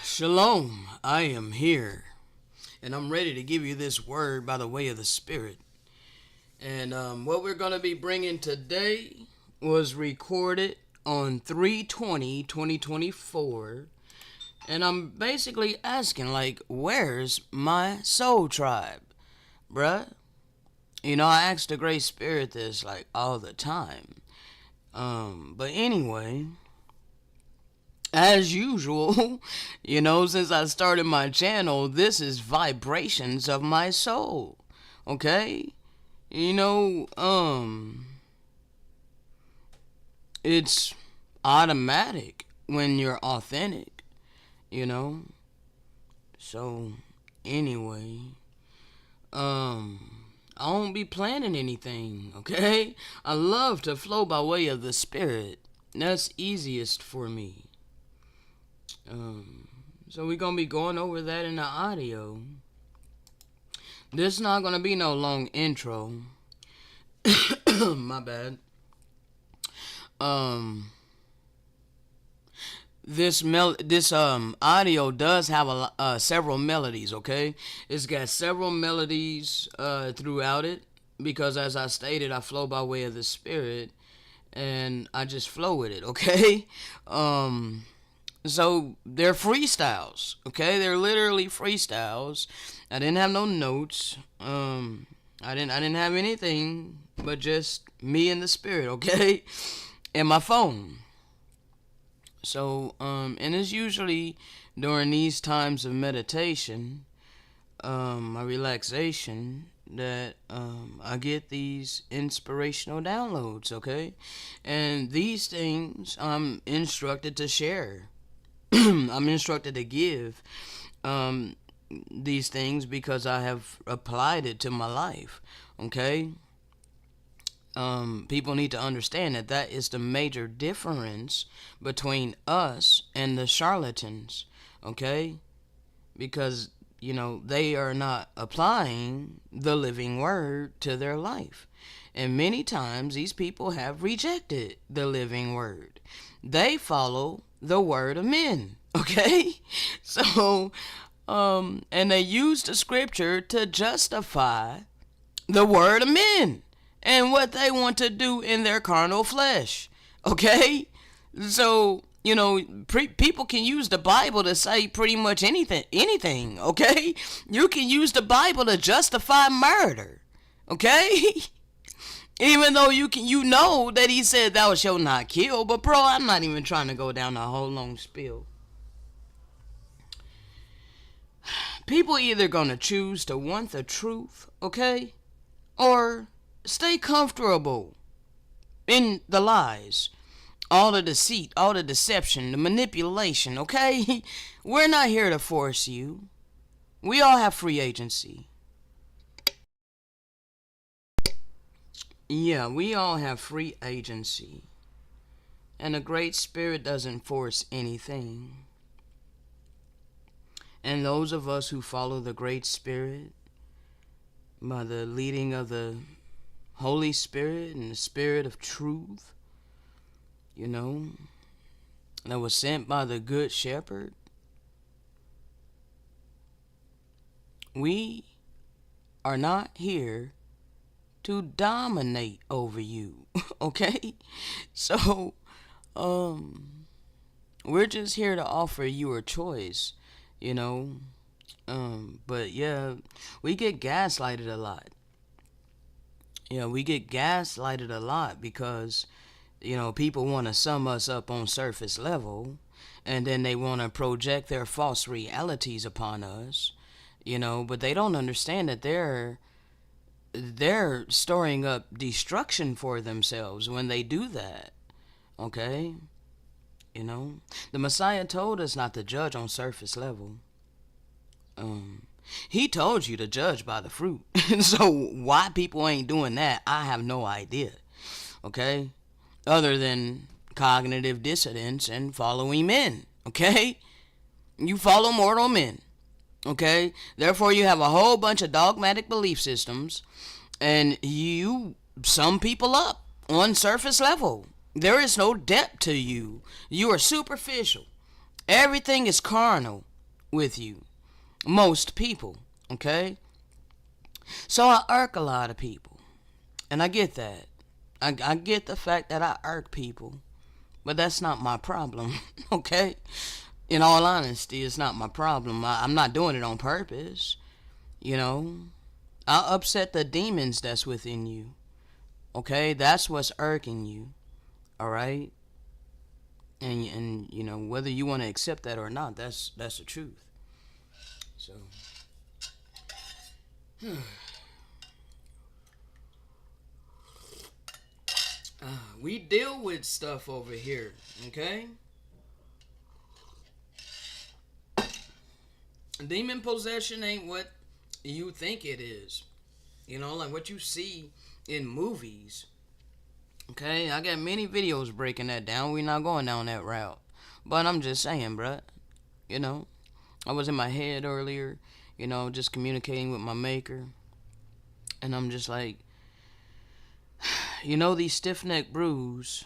Shalom, I am here, and I'm ready to give you this word by the way of the Spirit. And what we're going to be bringing today was recorded on 3/20/2024, and I'm basically asking, like, where's my soul tribe, bruh? You know, I ask the Great Spirit this, like, all the time. But anyway, as usual, since I started my channel, this is vibrations of my soul. Okay? You know, it's automatic when you're authentic, you know? So, anyway, I won't be planning anything, okay? I love to flow by way of the Spirit. That's easiest for me. So we're gonna be going over that in the audio. This is not gonna be no long intro. My bad. This audio does have several melodies. Okay, it's got several melodies throughout it because, as I stated, I flow by way of the Spirit, and I just flow with it. Okay. So they're freestyles, okay? They're literally freestyles. I didn't have no notes. I didn't have anything but just me and the Spirit, okay? And my phone. So and it's usually during these times of meditation, my relaxation, that I get these inspirational downloads, okay? And these things I'm instructed to share. I'm instructed to give these things because I have applied it to my life. Okay? People need to understand that is the major difference between us and the charlatans. Okay? Because, they are not applying the living word to their life. And many times these people have rejected the living word. They follow the word of men, okay? So, and they use the scripture to justify the word of men and what they want to do in their carnal flesh, okay? So, people can use the Bible to say pretty much anything, okay? You can use the Bible to justify murder, okay? Even though you know that he said thou shalt not kill. But bro, I'm not even trying to go down a whole long spiel. People either gonna choose to want the truth, okay? Or stay comfortable in the lies. All the deceit, all the deception, the manipulation, okay? We're not here to force you. We all have free agency. Yeah, we all have free agency. And the Great Spirit doesn't force anything. And those of us who follow the Great Spirit by the leading of the Holy Spirit and the Spirit of truth, that was sent by the Good Shepherd, we are not here to dominate over you, okay? So, we're just here to offer you a choice, but yeah, we get gaslighted a lot. Yeah, we get gaslighted a lot because, people want to sum us up on surface level, and then they want to project their false realities upon us, but they don't understand that they're storing up destruction for themselves when they do that. Okay? The Messiah told us not to judge on surface level. He told you to judge by the fruit. So why people ain't doing that, I have no idea. Okay? Other than cognitive dissonance and following men. Okay? You follow mortal men. Okay? Therefore, you have a whole bunch of dogmatic belief systems, and you sum people up on surface level. There is no depth to you. You are superficial. Everything is carnal with you. Most people, okay? So I irk a lot of people. And I get that. I get the fact that I irk people. But that's not my problem, okay? In all honesty, it's not my problem. I'm not doing it on purpose, you know? I'll upset the demons that's within you, okay? That's what's irking you, all right? And you know, whether you want to accept that or not, that's the truth. So we deal with stuff over here, okay? Demon possession ain't what you think it is. You know, like what you see in movies. Okay, I got many videos breaking that down. We're not going down that route. But I'm just saying, bruh. You know, I was in my head earlier, you know, just communicating with my maker. And I'm just like, you know, these stiff-necked brews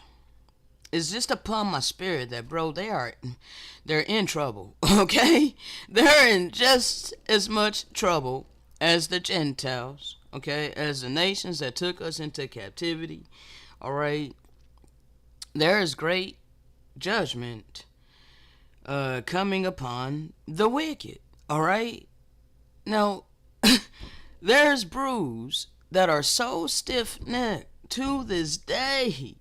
is just upon my spirit that, bro, they're in trouble, okay? They're in just as much trouble as the Gentiles, okay? As the nations that took us into captivity, all right? There is great judgment coming upon the wicked, all right? Now, there's brews that are so stiff-necked to this day.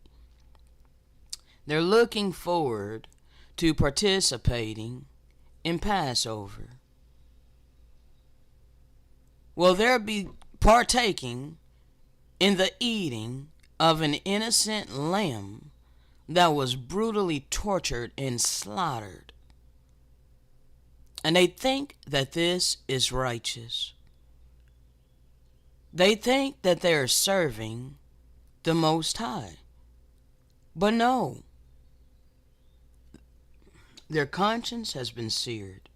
They're looking forward to participating in Passover. Well, they'll be partaking in the eating of an innocent lamb that was brutally tortured and slaughtered. And they think that this is righteous. They think that they are serving the Most High. But no. Their conscience has been seared.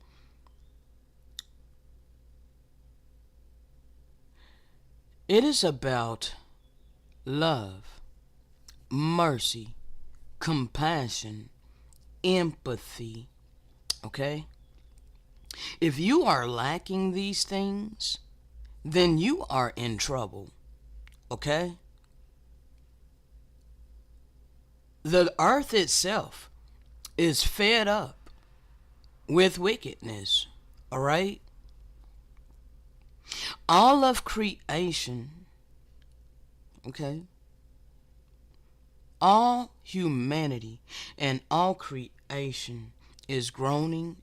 It is about love, mercy, compassion, empathy. Okay? If you are lacking these things, then you are in trouble. Okay? The earth itself is fed up with wickedness. All right? All of creation, okay? All humanity and all creation is groaning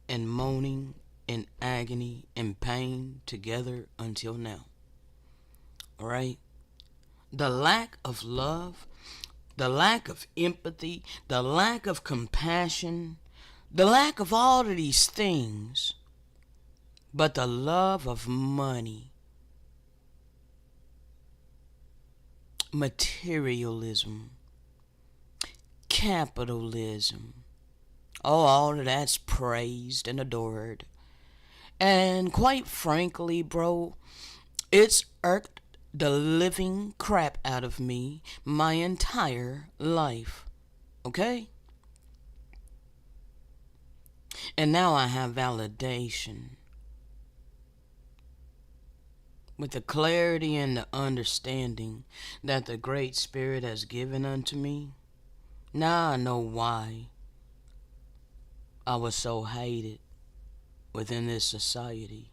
and moaning in agony and pain together until now. All right? The lack of love, the lack of empathy, the lack of compassion, the lack of all of these things, but the love of money, materialism, capitalism. Oh, all of that's praised and adored. And quite frankly, bro, it's irked the living crap out of me my entire life. Okay? And now I have validation. With the clarity and the understanding that the Great Spirit has given unto me, now I know why I was so hated within this society.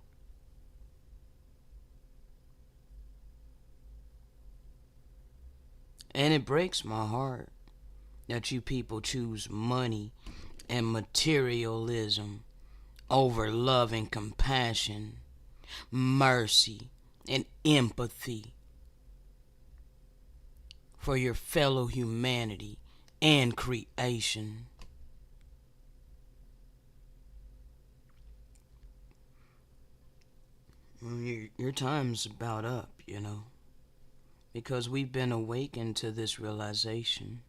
And it breaks my heart that you people choose money and materialism over love and compassion, mercy and empathy for your fellow humanity and creation. Your time's about up, you know, because we've been awakened to this realization,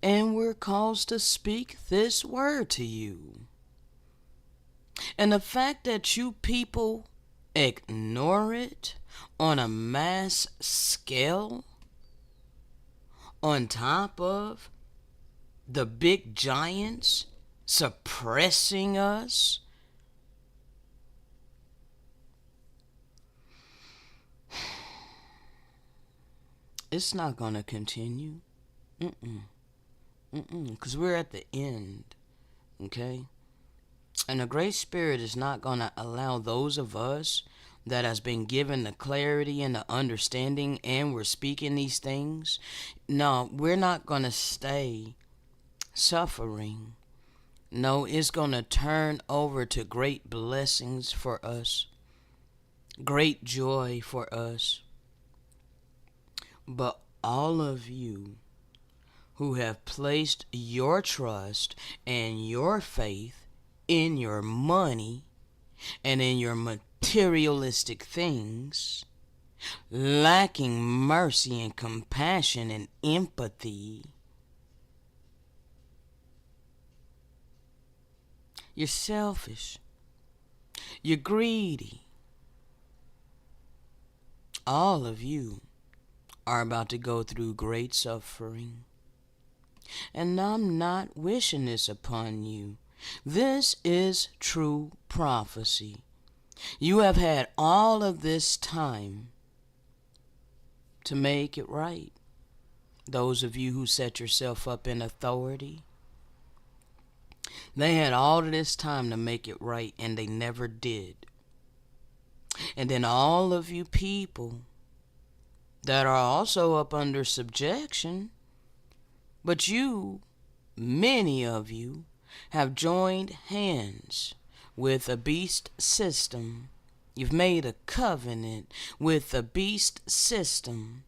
and we're caused to speak this word to you. And the fact that you people ignore it on a mass scale, on top of the big giants suppressing us. It's not going to continue. Because we're at the end. Okay? And the Great Spirit is not going to allow those of us that has been given the clarity and the understanding and we're speaking these things. No, we're not going to stay suffering. No, it's going to turn over to great blessings for us. Great joy for us. But all of you who have placed your trust and your faith in your money and in your materialistic things, lacking mercy and compassion and empathy, you're selfish, you're greedy. All of you are about to go through great suffering. And I'm not wishing this upon you. This is true prophecy. You have had all of this time to make it right. Those of you who set yourself up in authority, they had all of this time to make it right, and they never did. And then all of you people that are also up under subjection, but you, many of you, have joined hands with a beast system. You've made a covenant with a beast system.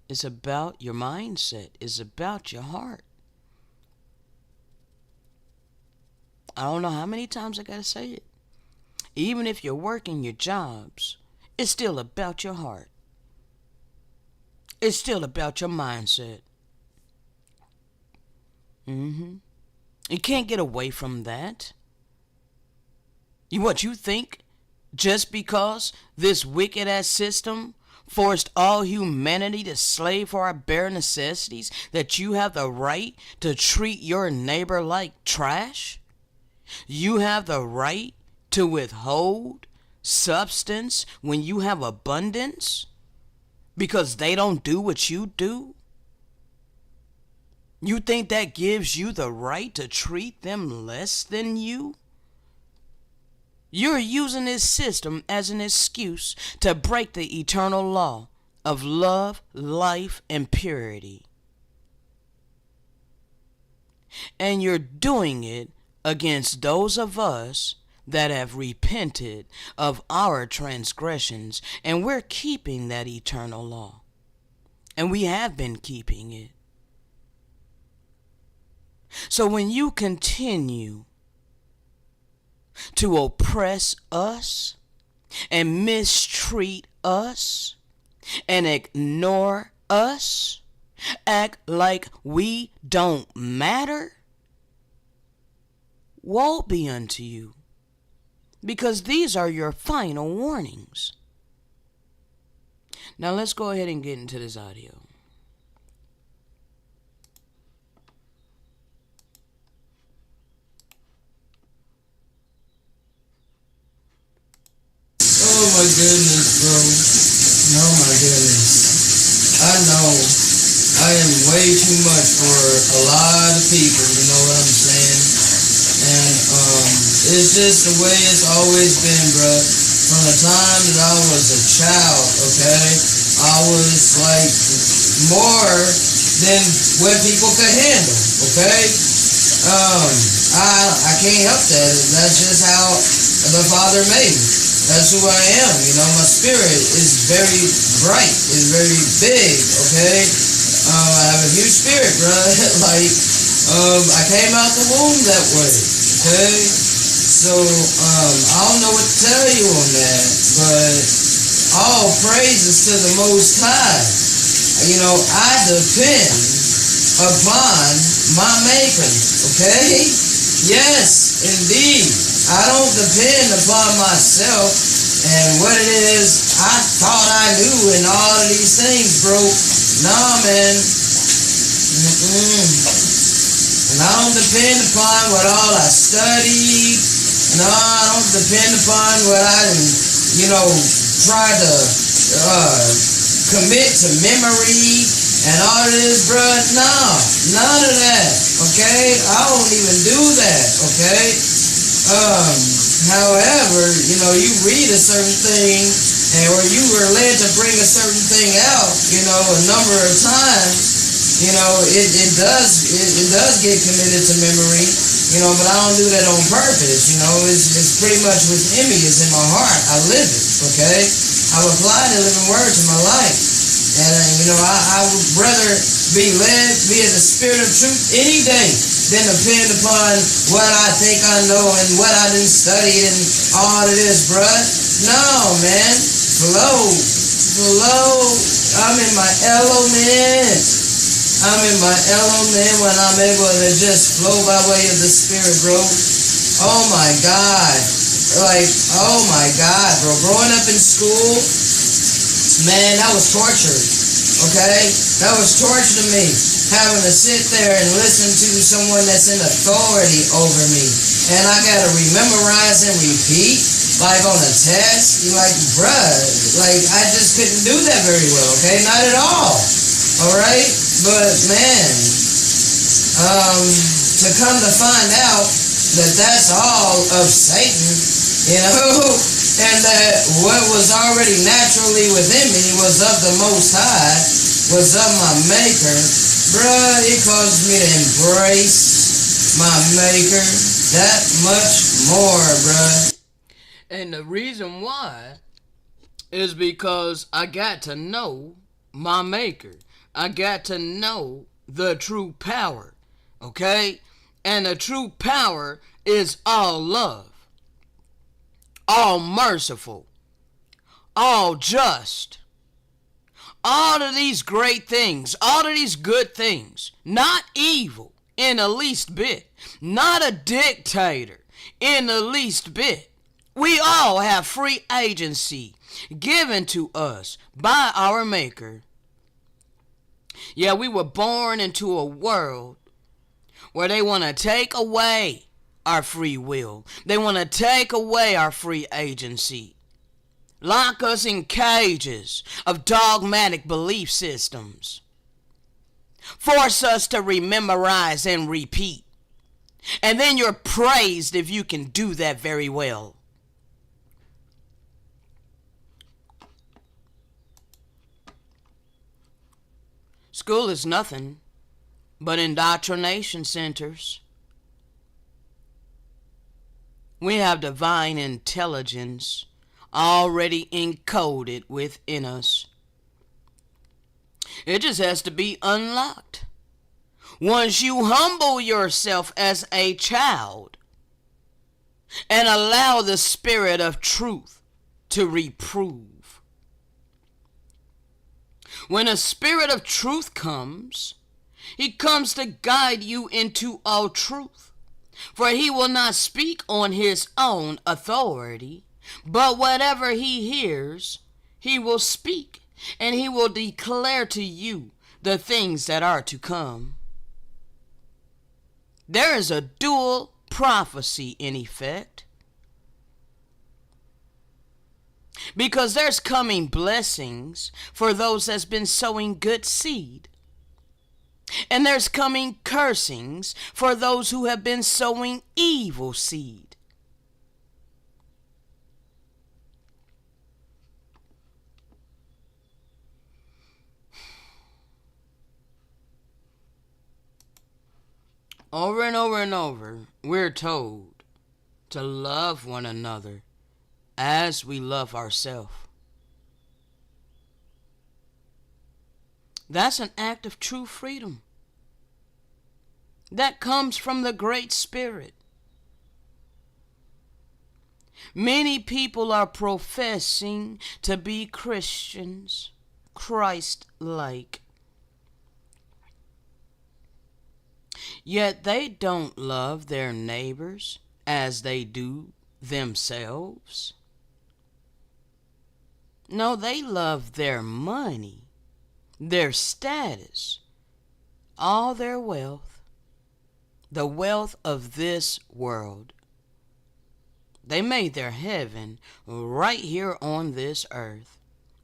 It's about your mindset. It's about your heart. I don't know how many times I gotta say it. Even if you're working your jobs, it's still about your heart. It's still about your mindset. You can't get away from that. You think just because this wicked ass system forced all humanity to slave for our bare necessities, that you have the right to treat your neighbor like trash? You have the right to withhold substance when you have abundance because they don't do what you do? You think that gives you the right to treat them less than you? You're using this system as an excuse to break the eternal law of love, life, and purity. And you're doing it against those of us that have repented of our transgressions, and we're keeping that eternal law. And we have been keeping it. So when you continue to oppress us and mistreat us and ignore us, act like we don't matter, woe be unto you, because these are your final warnings. Now let's go ahead and get into this audio. Oh my goodness, bro. Oh my goodness. I know I am way too much for a lot of people, you know what I'm saying? And it's just the way it's always been, bro. From the time that I was a child, okay? I was like more than what people could handle, okay? I can't help that. That's just how the Father made me. That's who I am, you know. My spirit is very bright, is very big, okay? I have a huge spirit, bro. I came out the womb that way, okay? So, I don't know what to tell you on that, but all praises to the Most High. You know, I depend upon my Maker, okay? Yes, indeed. I don't depend upon myself and what it is I thought I knew and all of these things, bro. Nah, man. And I don't depend upon what all I studied. No, I don't depend upon what I, try to commit to memory and all this, bruh. No, none of that. Okay, I don't even do that. Okay. However, you read a certain thing, or you were led to bring a certain thing out, a number of times. It does get committed to memory, but I don't do that on purpose. It's pretty much within me. It's in my heart. I live it. Okay, I've applied the living word to my life, and I would rather be led via the spirit of truth any day than depend upon what I think I know and what I didn't study and all of this, bruh. No, man, flow. I'm in my element. I'm in my element when I'm able to just flow by way of the spirit, bro. Oh my God. Oh my God, bro. Growing up in school, man, that was torture. Okay? That was torture to me. Having to sit there and listen to someone that's in authority over me. And I gotta memorize and repeat, like on a test. Bruh, I just couldn't do that very well, okay? Not at all. Alright? But man, to come to find out that that's all of Satan, and that what was already naturally within me was of the Most High, was of my Maker, bruh, it caused me to embrace my Maker that much more, bruh. And the reason why is because I got to know my Maker. I got to know the true power, okay? And the true power is all love, all merciful, all just. All of these great things, all of these good things, not evil in the least bit, not a dictator in the least bit. We all have free agency given to us by our Maker. Yeah, we were born into a world where they want to take away our free will. They want to take away our free agency. Lock us in cages of dogmatic belief systems. Force us to rememorize and repeat. And then you're praised if you can do that very well. School is nothing but indoctrination centers. We have divine intelligence already encoded within us. It just has to be unlocked. Once you humble yourself as a child and allow the Spirit of truth to reprove. When a Spirit of truth comes, he comes to guide you into all truth. For he will not speak on his own authority, but whatever he hears, he will speak, and he will declare to you the things that are to come. There is a dual prophecy in effect. Because there's coming blessings for those that's been sowing good seed. And there's coming cursings for those who have been sowing evil seed. Over and over and over, we're told to love one another as we love ourselves. That's an act of true freedom. That comes from the Great Spirit. Many people are professing to be Christians, Christ-like. Yet they don't love their neighbors as they do themselves. No, they love their money, their status, all their wealth, the wealth of this world. They made their heaven right here on this earth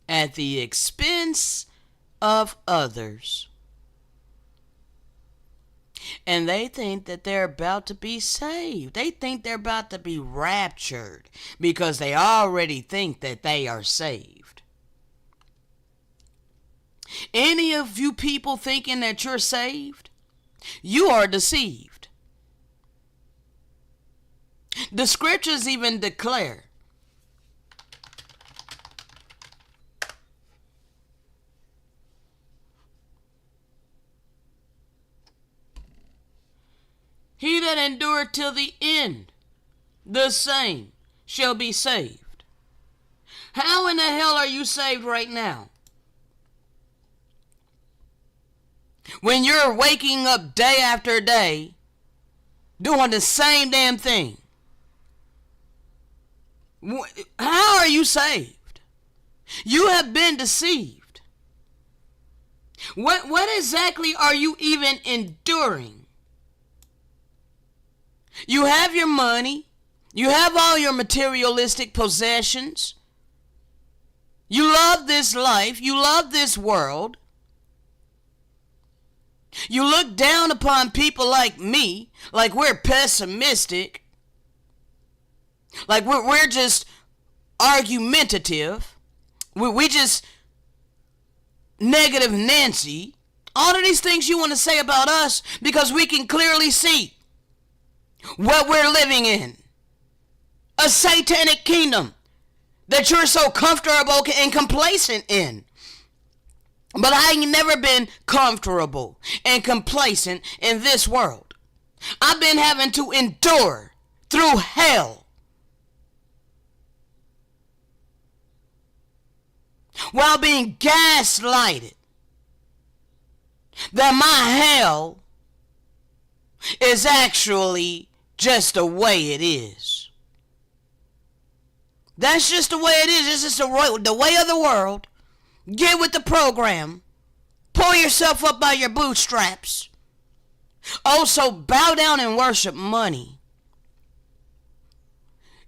at the expense of others. And they think that they're about to be saved. They think they're about to be raptured because they already think that they are saved. Any of you people thinking that you're saved, you are deceived. The scriptures even declare he that endureth till the end, the same shall be saved. How in the hell are you saved right now? When you're waking up day after day, doing the same damn thing. How are you saved? You have been deceived. What exactly are you even enduring? You have your money. You have all your materialistic possessions. You love this life. You love this world. You look down upon people like me, like we're pessimistic, like we're just argumentative. We just negative Nancy. All of these things you want to say about us because we can clearly see what we're living in. A satanic kingdom that you're so comfortable and complacent in. But I ain't never been comfortable and complacent in this world. I've been having to endure through hell. While being gaslighted that my hell is actually just the way it is. That's just the way it is. It's just the way of the world. Get with the program. Pull yourself up by your bootstraps. Also, bow down and worship money.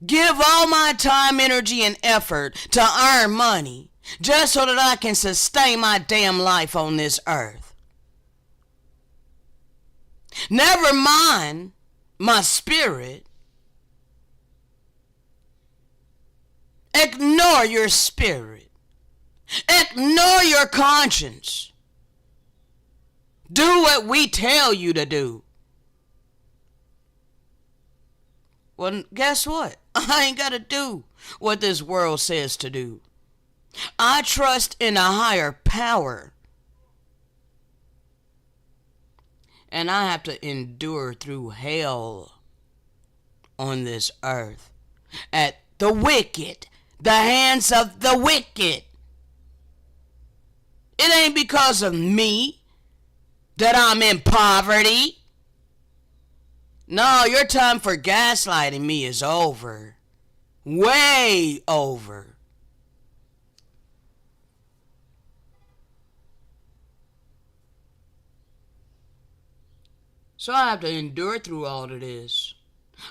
Give all my time, energy, and effort to earn money just so that I can sustain my damn life on this earth. Never mind my spirit. Ignore your spirit. Ignore your conscience. Do what we tell you to do. Well, guess what? I ain't got to do what this world says to do. I trust in a higher power. And I have to endure through hell on this earth at the wicked, the hands of the wicked. It ain't because of me that I'm in poverty. No, your time for gaslighting me is over. Way over. So I have to endure through all of this.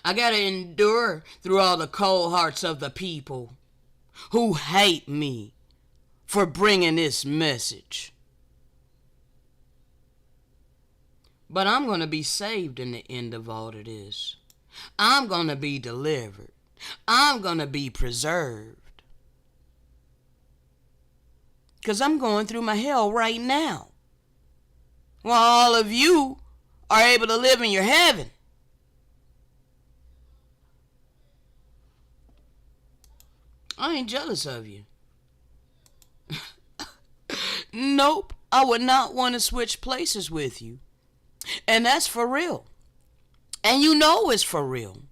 I got to endure through all the cold hearts of the people who hate me for bringing this message. But I'm going to be saved in the end of all of this. I'm going to be delivered. I'm going to be preserved. Because I'm going through my hell right now. While all of you are able to live in your heaven. I ain't jealous of you. Nope, I would not want to switch places with you. And that's for real. And you know it's for real.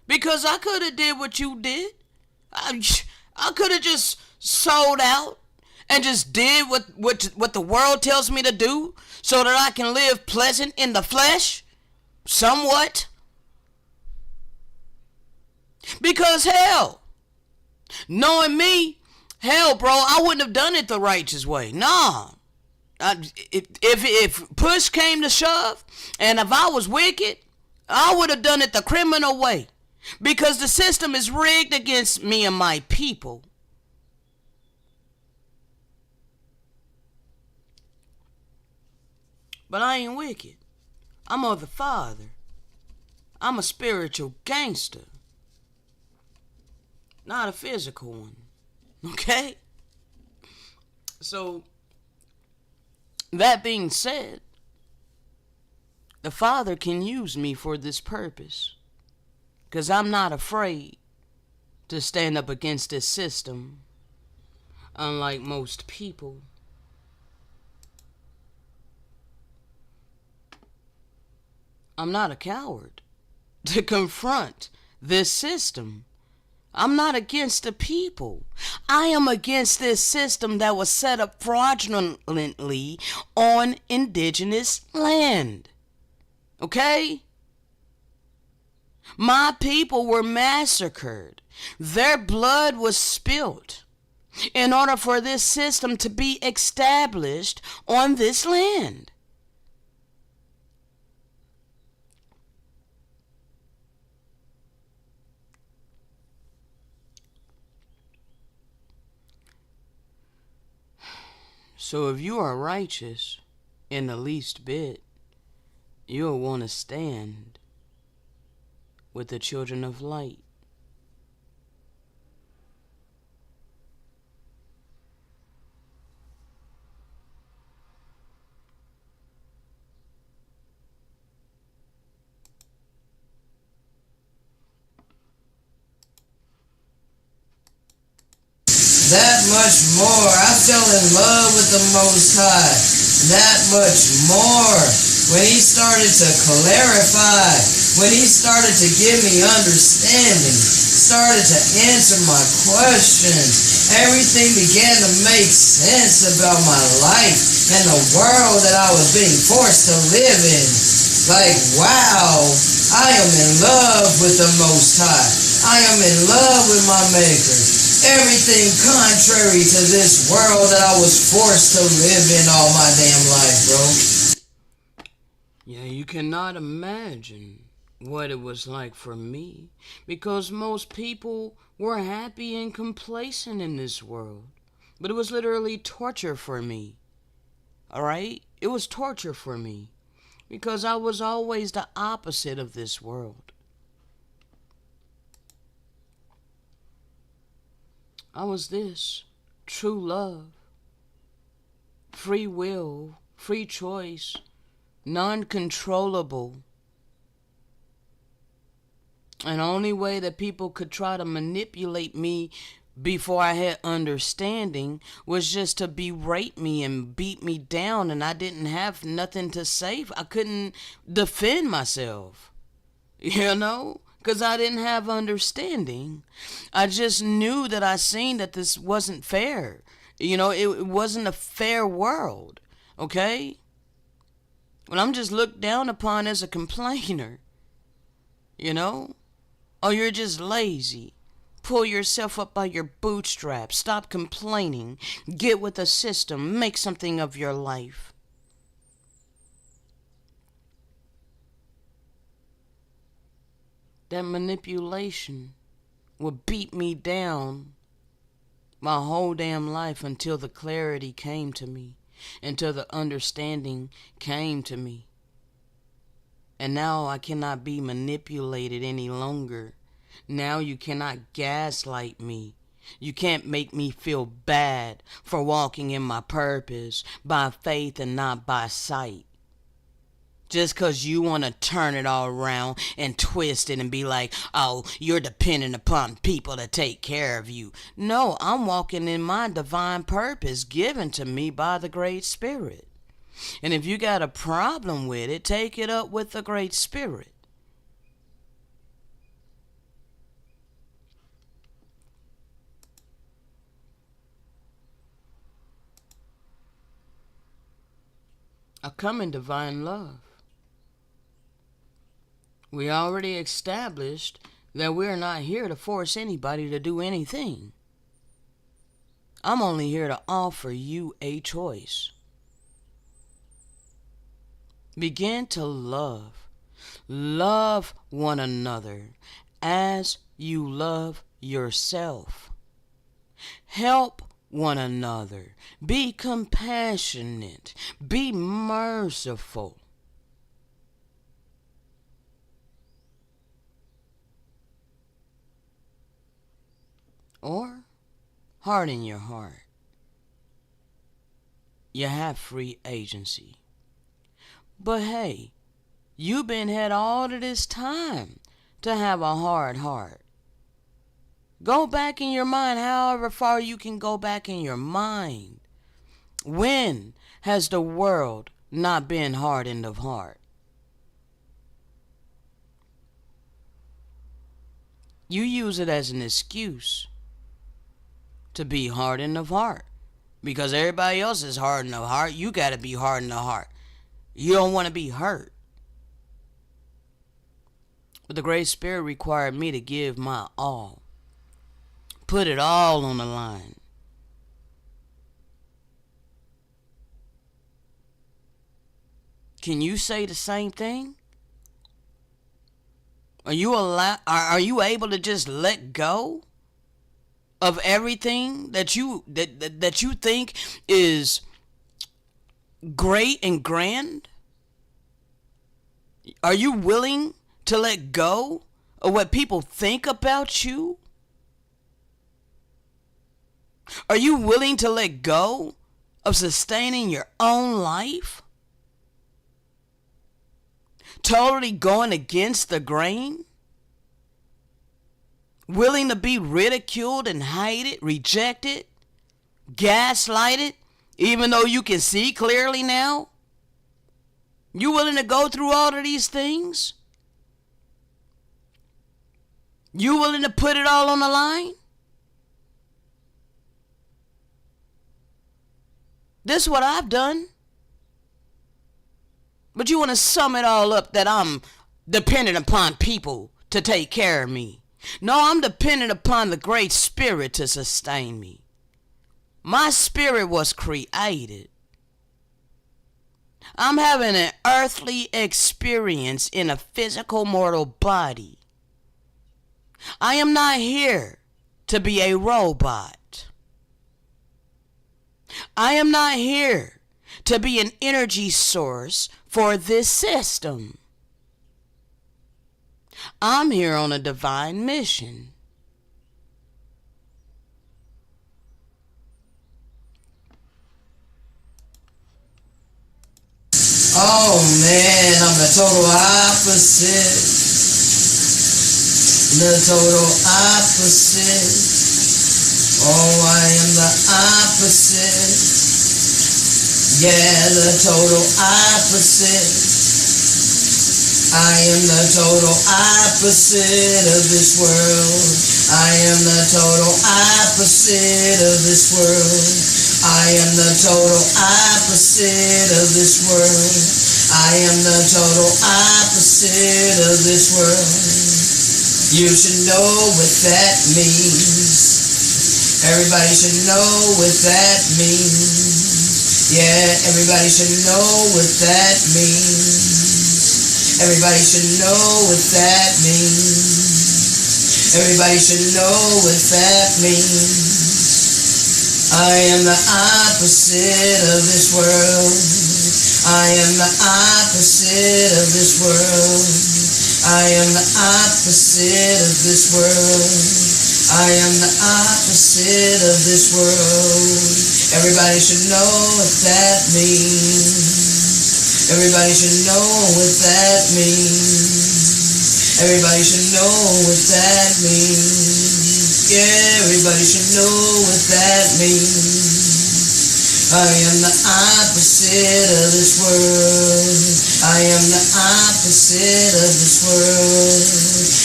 Because I could have did what you did. I could have just sold out and just did what the world tells me to do so that I can live pleasant in the flesh. Somewhat. Because hell, knowing me, hell, bro, I wouldn't have done it the righteous way. Nah. If push came to shove, and if I was wicked, I would have done it the criminal way, because the system is rigged against me and my people. But I ain't wicked. I'm of the Father. I'm a spiritual gangster, not a physical one. Okay? So, that being said, the Father can use me for this purpose, because I'm not afraid to stand up against this system, unlike most people. I'm not a coward to confront this system. I'm not against the people. I am against this system that was set up fraudulently on indigenous land. Okay? My people were massacred. Their blood was spilt in order for this system to be established on this land. So if you are righteous in the least bit, you'll want to stand with the children of light. That much more. I fell in love with the Most High. That much more. When He started to clarify, when He started to give me understanding, started to answer my questions, everything began to make sense about my life and the world that I was being forced to live in. Like, wow, I am in love with the Most High. I am in love with my Maker. Everything contrary to this world that I was forced to live in all my damn life, bro. Yeah, you cannot imagine what it was like for me, because most people were happy and complacent in this world. But it was literally torture for me. Alright? It was torture for me, because I was always the opposite of this world. I was this: true love, free will, free choice, non-controllable. And the only way that people could try to manipulate me before I had understanding was just to berate me and beat me down, and I didn't have nothing to say. I couldn't defend myself, you know? Because I didn't have understanding. I just knew that I seen that this wasn't fair. You know, it wasn't a fair world. Okay? Well, I'm just looked down upon as a complainer. You know? Oh, you're just lazy. Pull yourself up by your bootstraps. Stop complaining. Get with the system. Make something of your life. That manipulation would beat me down my whole damn life until the clarity came to me, until the understanding came to me. And now I cannot be manipulated any longer. Now you cannot gaslight me. You can't make me feel bad for walking in my purpose by faith and not by sight. Just because you want to turn it all around and twist it and be like, oh, you're dependent upon people to take care of you. No, I'm walking in my divine purpose given to me by the Great Spirit. And if you got a problem with it, take it up with the Great Spirit. I come in divine love. We already established that we're not here to force anybody to do anything. I'm only here to offer you a choice. Begin to love. Love one another as you love yourself. Help one another. Be compassionate. Be merciful. Or harden your heart. You have free agency. But hey, you've been had all of this time to have a hard heart. Go back in your mind however far you can go back in your mind. When has the world not been hardened of heart? You use it as an excuse to be hardened of heart. Because everybody else is hardened of heart, you got to be hardened of heart. You don't want to be hurt. But the Great Spirit required me to give my all. Put it all on the line. Can you say the same thing? Are you able to just let go of everything that you think is great and grand? Are you willing to let go of what people think about you? Are you willing to let go of sustaining your own life? Totally going against the grain? Willing to be ridiculed and hated, rejected, gaslighted, even though you can see clearly now? You willing to go through all of these things? You willing to put it all on the line? This is what I've done. But you want to sum it all up that I'm dependent upon people to take care of me. No, I'm dependent upon the Great Spirit to sustain me. My spirit was created. I'm having an earthly experience in a physical mortal body. I am not here to be a robot. I am not here to be an energy source for this system. I'm here on a divine mission. Oh man, I'm the total opposite. The total opposite. Oh, I am the opposite. Yeah, the total opposite. I am the total opposite of this world. I am the total opposite of this world. I am the total opposite of this world. I am the total opposite of this world. You should know what that means. Everybody should know what that means. Yeah, everybody should know what that means. Everybody should know what that means. Everybody should know what that means. I am the opposite of this world. I am the opposite of this world. I am the opposite of this world. I am the opposite of this world. Everybody should know what that means. Everybody should know what that means. Everybody should know what that means. Yeah, everybody should know what that means. I am the opposite of this world. I am the opposite of this world.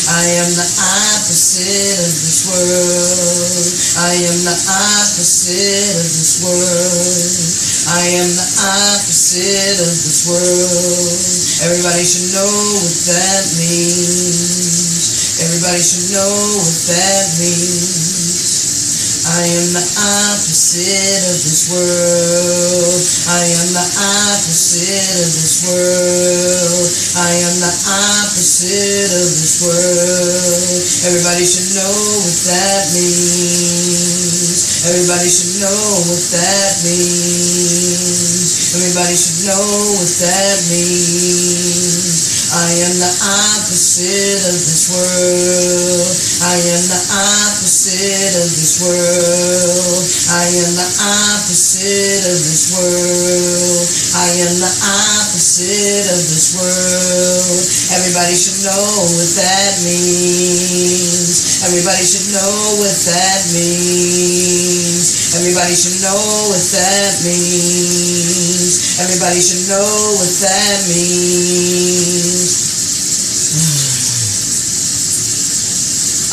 I am the opposite of this world. I am the opposite of this world. I am the opposite of this world. Everybody should know what that means. Everybody should know what that means. I am the opposite of this world. I am the opposite of this world. I am the opposite of this world. Everybody should know what that means. Everybody should know what that means. Everybody should know what that means. I am the opposite of this world. I am the opposite of this world. I am the opposite of this world. I am the opposite of this world. Everybody should know what that means. Everybody should know what that means. Everybody should know what that means. Everybody should know what that means.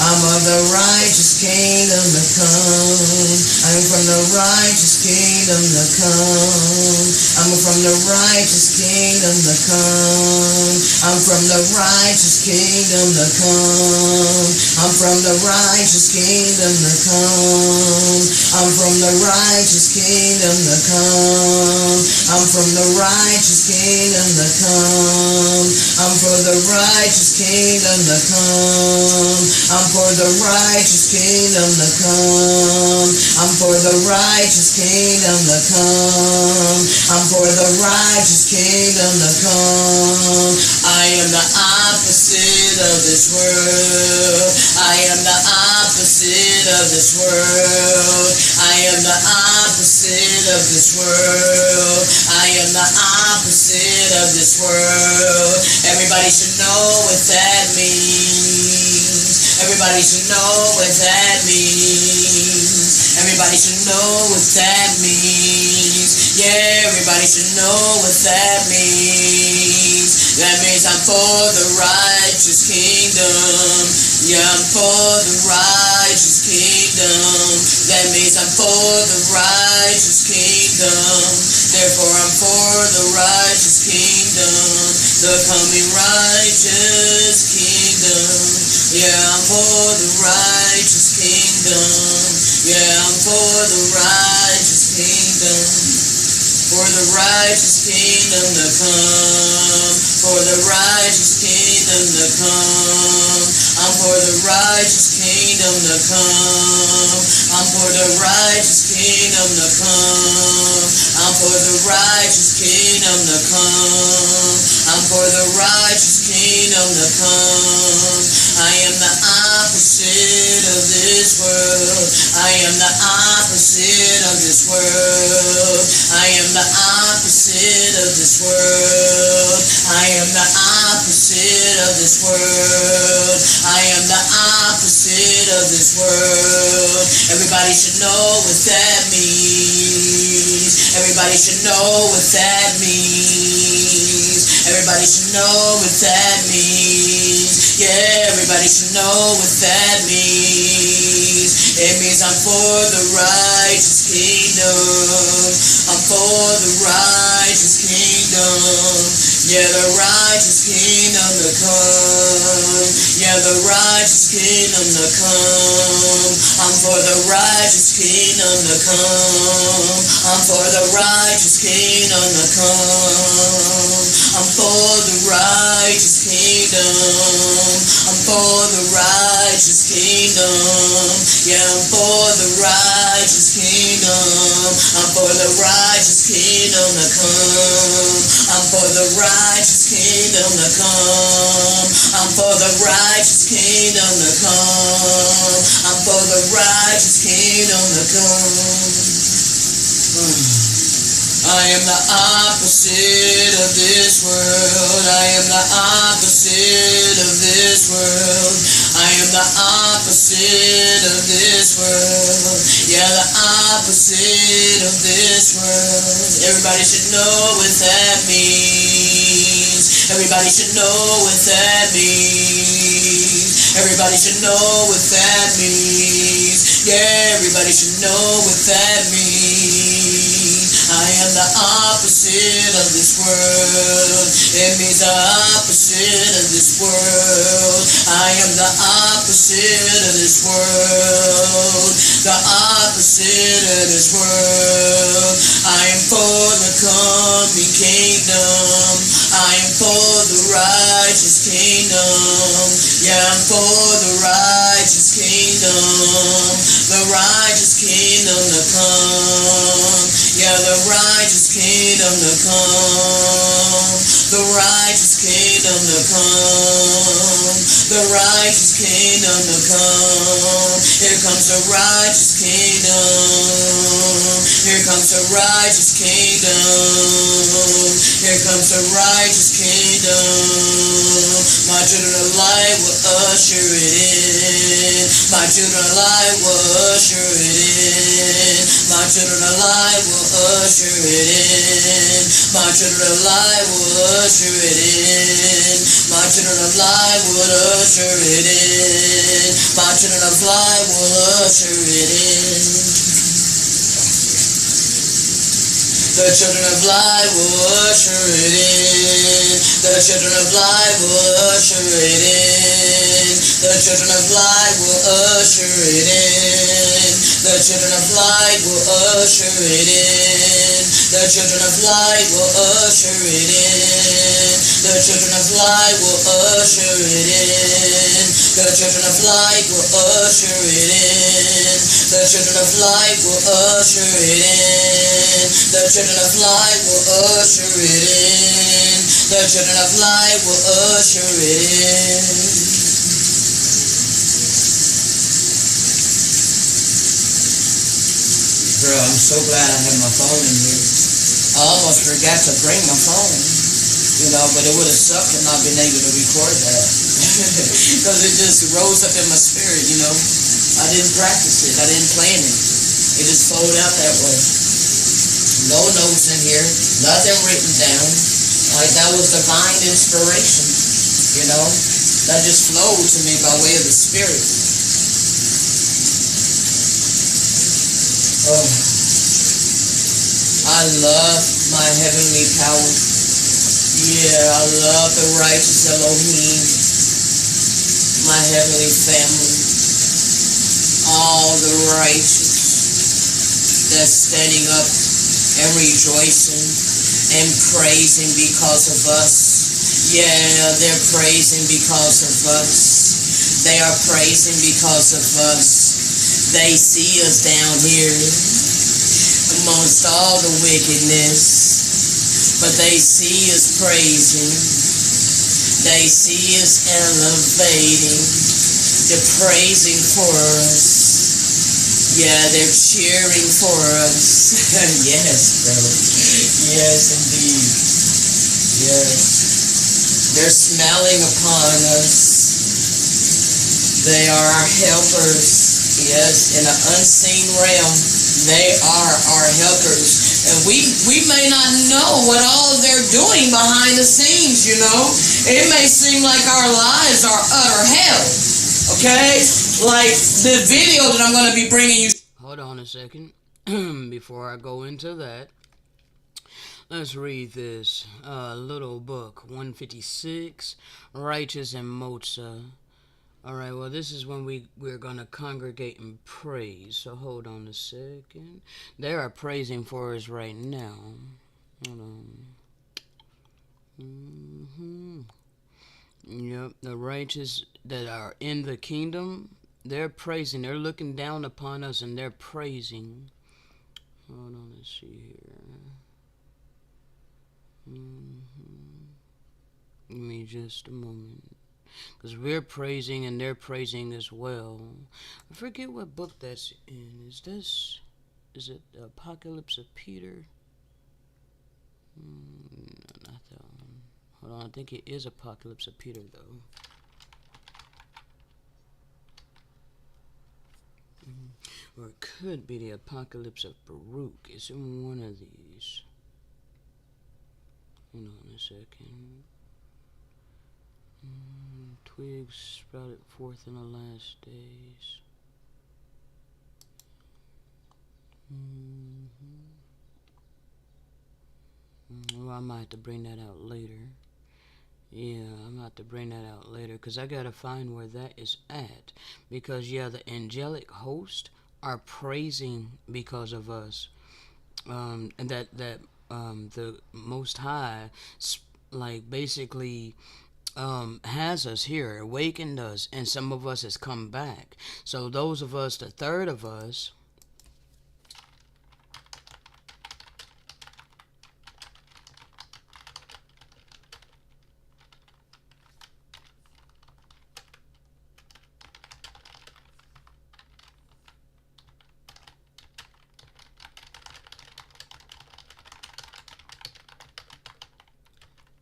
I'm of the righteous kingdom to come. I'm from the righteous kingdom to come. I'm from the righteous kingdom to come. I'm from the righteous kingdom to come. I'm from the righteous kingdom to come. I'm from the righteous kingdom to come. I'm from the righteous kingdom to come. I'm for the righteous kingdom to come. I'm for the righteous kingdom to come. I'm for the righteous kingdom to come. I'm for the righteous kingdom to come. I am the opposite of this world. I am the opposite of this world. I am the opposite of this world. I am the opposite of this world. Everybody should know what that means. Everybody should know what that means. Everybody should know what that means. Yeah, everybody should know what that means. That means I'm for the righteous kingdom. Yeah, I'm for the righteous kingdom. That means I'm for the righteous kingdom. Therefore I'm for the righteous kingdom. The coming righteous kingdom. Yeah, I'm for the righteous kingdom. Yeah, I'm for the righteous kingdom. For the righteous kingdom to come. For the righteous kingdom to come. I'm for the righteous kingdom to come. I'm for the righteous kingdom to come. I'm for the righteous kingdom to come. I'm for the righteous kingdom to come. I am the opposite of this world. I am the opposite of this world. I am the opposite of this world. I am the opposite of this world. I am the opposite of this world. Everybody should know what that means. Everybody should know what that means. Everybody should know what that means. Yeah, everybody should know what that means. It means I'm for the righteous kingdom. I'm for the righteous kingdom. Yeah, the righteous kingdom to come. Yeah, the righteous kingdom to come. I'm for the righteous kingdom to come. I'm for the righteous kingdom to come. I'm for the righteous kingdom. I'm for the righteous kingdom. Yeah, I'm for the righteous kingdom. I'm for the righteous kingdom to come. I'm for the righteous kingdom to come. I'm for the righteous kingdom to come. I'm for the righteous kingdom to come. I am the opposite of this world. I am the opposite of this world. I am the opposite of this world. Yeah, the opposite of this world. Everybody should know what that means. Everybody should know what that means. Everybody should know what that means. Yeah, everybody should know what that means. I am the opposite of this world. It means the opposite of this world. I am the opposite of this world. The opposite of this world. I am for the coming kingdom. I am for the righteous kingdom. Yeah, I'm for the righteous kingdom. The righteous kingdom to come. Yeah, the righteous kingdom to come. The righteous kingdom to come. The righteous kingdom to come. Here comes the righteous kingdom. Here comes the righteous kingdom. Here comes the righteous kingdom. My children of light will usher it in. My children of light will usher it in. My children of light will usher it in. My children of light will usher it in. My children of light will usher it in. My children of light will usher it in. The children of light will usher it in. The children of light will usher it in. The children of light will usher it in. The children of light will usher it in. The children of light will usher it in. The children of light will usher it in. The children of light will usher it in. The children of light will usher it in. The children of light will usher it in. The children of light will usher it in. Bro, I'm so glad I have my phone in here. I almost forgot to bring my phone, but it would have sucked had not been able to record that. Because it just rose up in my spirit, I didn't practice it. I didn't plan it. It just flowed out that way. No notes in here. Nothing written down. Like that was divine inspiration, That just flowed to me by way of the Spirit. Oh, I love my heavenly power. Yeah, I love the righteous Elohim. My heavenly family. All the righteous that's standing up and rejoicing and praising because of us. Yeah, they're praising because of us. They are praising because of us. They see us down here amongst all the wickedness, but they see us praising. They see us elevating. They're praising for us. Yeah, they're cheering for us. Yes, bro. Yes, indeed. Yes. They're smiling upon us. They are our helpers. Yes, in an unseen realm, they are our helpers. And we may not know what all they're doing behind the scenes, It may seem like our lives are utter hell, okay? Like the video that I'm going to be bringing you. Hold on a second. Before I go into that, let's read this little book, 156, Righteous and Moza. Alright, well, this is when we're going to congregate and praise. So hold on a second. They are praising for us right now. Hold on. Yep, the righteous that are in the kingdom, they're praising. They're looking down upon us and they're praising. Hold on, let's see here. Give me just a moment. Because we're praising and they're praising as well. I forget what book that's in. Is it the Apocalypse of Peter? No, not that one. Hold on, I think it is Apocalypse of Peter, though. Or it could be the Apocalypse of Baruch. It's in one of these. Hold on a second. Twigs sprouted forth in the last days. Well, I might have to bring that out later. Yeah, I'm about to bring that out later because I gotta find where that is at. Because yeah, the angelic host are praising because of us, and that the Most High, like basically has us here, awakened us, and some of us has come back. So those of us, the third of us.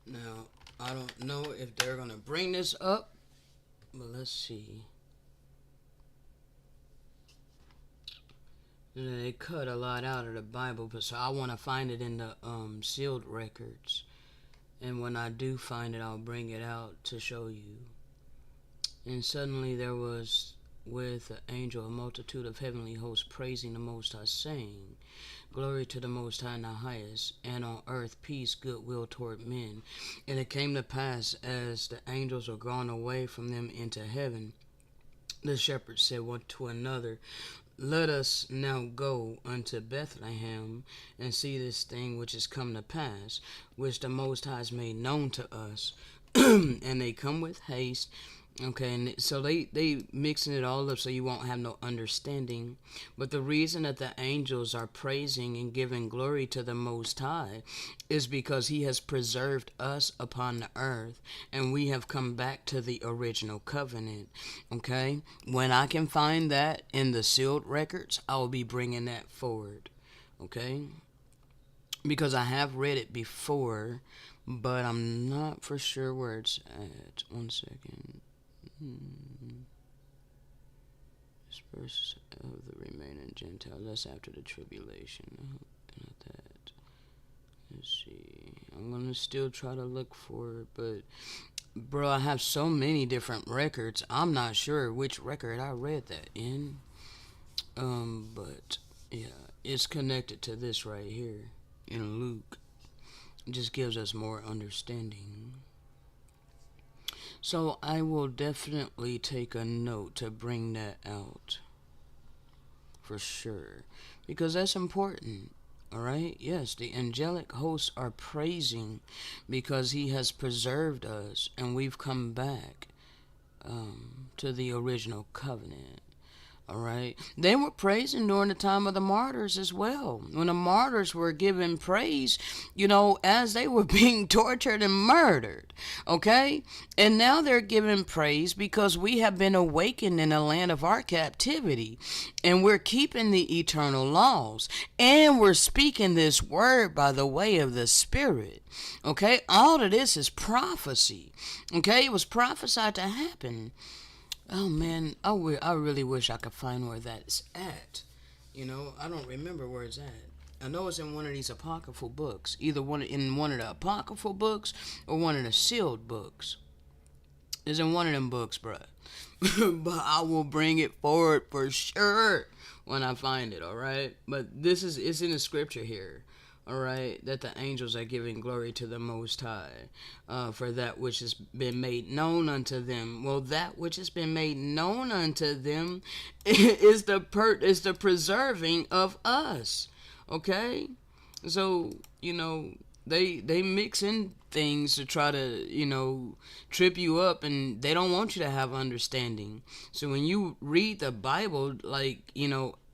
Now, I don't know if they're gonna bring this up, but let's see. They cut a lot out of the Bible, but so I want to find it in the sealed records. And when I do find it, I'll bring it out to show you. And suddenly there was with the angel a multitude of heavenly hosts praising the Most High, saying, Glory to the Most High in the highest, and on earth peace, goodwill toward men. And it came to pass, as the angels were gone away from them into heaven, the shepherds said one to another, Let us now go unto Bethlehem, and see this thing which is come to pass, which the Most High has made known to us. And they come with haste. Okay, and so they mixing it all up so you won't have no understanding. But the reason that the angels are praising and giving glory to the Most High is because He has preserved us upon the earth, and we have come back to the original covenant. Okay, when I can find that in the sealed records, I will be bringing that forward. Okay, because I have read it before, but I'm not for sure where it's at. 1 second. Disperse of the remaining Gentiles. That's after the tribulation. Not that. Let's see. I'm gonna still try to look for it, but bro, I have so many different records. I'm not sure which record I read that in. But yeah, it's connected to this right here in Luke. It just gives us more understanding. So I will definitely take a note to bring that out. For sure. Because that's important. Alright? Yes, the angelic hosts are praising because He has preserved us and we've come back to the original covenant. Alright? They were praising during the time of the martyrs as well. When the martyrs were given praise, as they were being tortured and murdered. Okay? And now they're given praise because we have been awakened in the land of our captivity. And we're keeping the eternal laws. And we're speaking this word by the way of the Spirit. Okay? All of this is prophecy. Okay? It was prophesied to happen. Oh man, I really wish I could find where that's at. I don't remember where it's at. I know it's in one of these apocryphal books, either in one of the apocryphal books or one of the sealed books. It's in one of them books, bruh. But I will bring it forward for sure when I find it. All right, but it's in the scripture here. Alright, that the angels are giving glory to the Most High for that which has been made known unto them. Well, that which has been made known unto them is the preserving of us. Okay? So, they mix in things to try to, trip you up, and they don't want you to have understanding. So when you read the Bible,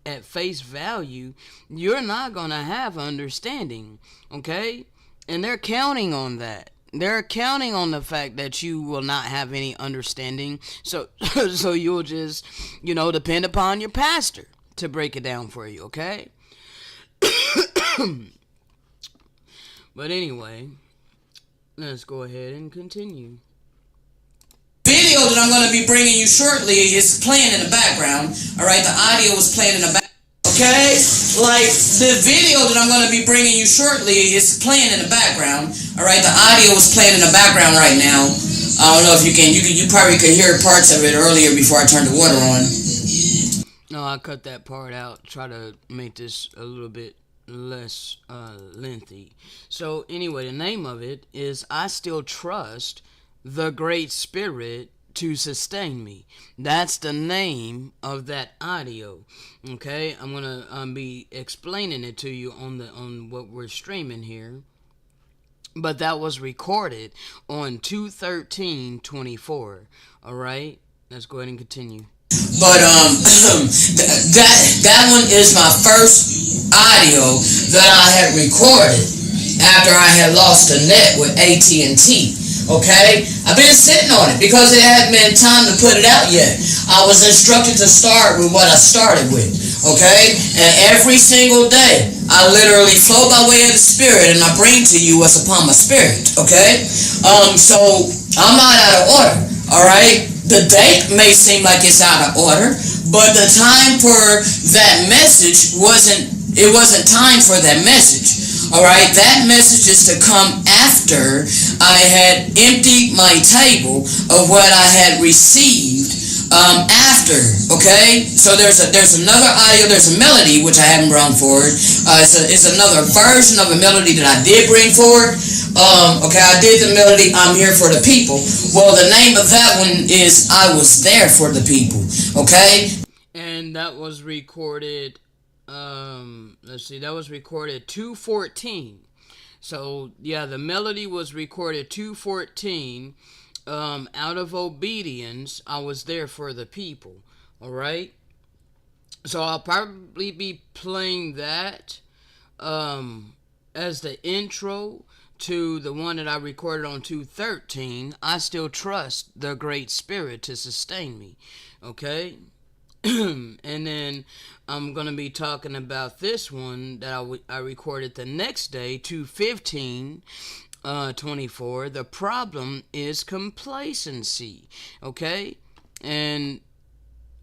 at face value, you're not going to have understanding, okay? And they're counting on that. They're counting on the fact that you will not have any understanding, so so you'll just, depend upon your pastor to break it down for you, okay? But anyway, let's go ahead and continue. Video that I'm going to be bringing you shortly is playing in the background. Alright, the audio was playing in the background. Okay? Like, the video that I'm going to be bringing you shortly is playing in the background. Alright, the audio was playing in the background right now. I don't know if you probably could hear parts of it earlier before I turned the water on. No, I cut that part out. Try to make this a little bit less lengthy. So anyway, the name of it is I Still Trust the Great Spirit to Sustain Me. That's the name of that audio. Okay, I'm gonna be explaining it to you on what we're streaming here. But that was recorded on 2/13/24. All right, let's go ahead and continue. But that one is my first audio that I had recorded after I had lost the net with AT&T. Okay, I've been sitting on it because it hadn't been time to put it out yet. I was instructed to start with what I started with. Okay, and every single day I literally flow by way of the Spirit, and I bring to you what's upon my spirit. Okay, so I'm not out of order. All right. The date may seem like it's out of order, but the time for that message wasn't time for that message. Alright, that message is to come after I had emptied my table of what I had received after. Okay? So there's another audio, there's a melody which I haven't brought forward. It's another version of a melody that I did bring forward. Okay, I did the melody, I'm here for the people. Well, the name of that one is I Was There for the People. Okay? And that was recorded, let's see, that was recorded 2/14. So, yeah, the melody was recorded 2/14. Out of obedience, I was there for the people. Alright? So I'll probably be playing that as the intro to the one that I recorded on 2/13. I Still Trust the Great Spirit to Sustain Me. Okay? And then I'm going to be talking about this one that I recorded the next day, 2/15/24. The problem is complacency. Okay? And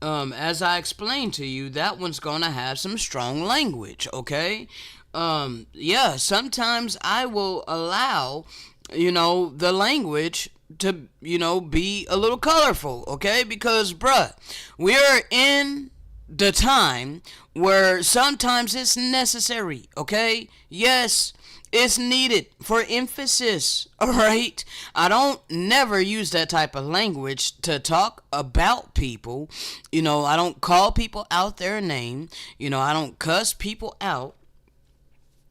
as I explained to you, that one's going to have some strong language. Okay? Yeah, sometimes I will allow, the language to, be a little colorful, okay? Because, bruh, we're in the time where sometimes it's necessary, okay? Yes, it's needed for emphasis, alright? I don't never use that type of language to talk about people. I don't call people out their name. I don't cuss people out.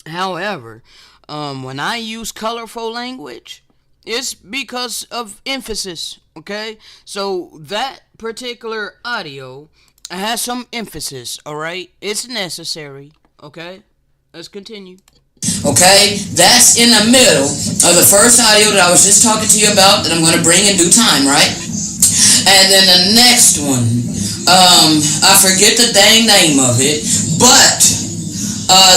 However, when I use colorful language, it's because of emphasis, okay? So that particular audio has some emphasis, alright? It's necessary, okay? Let's continue. Okay, that's in the middle of the first audio that I was just talking to you about that I'm going to bring in due time, right? And then the next one, I forget the dang name of it, but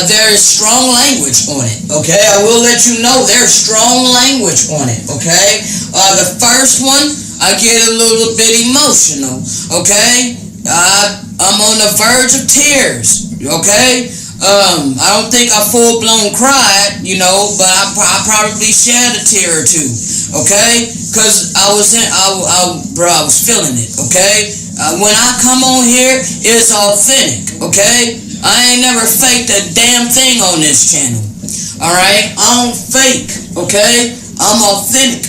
there is strong language on it, okay? I will let you know there's strong language on it, okay? The first one, I get a little bit emotional, okay? I'm on the verge of tears, okay? I don't think I full-blown cried, but I probably shed a tear or two, okay? Because I was feeling it, okay? When I come on here, it's authentic, okay? I ain't never faked a damn thing on this channel. Alright? I don't fake, okay? I'm authentic.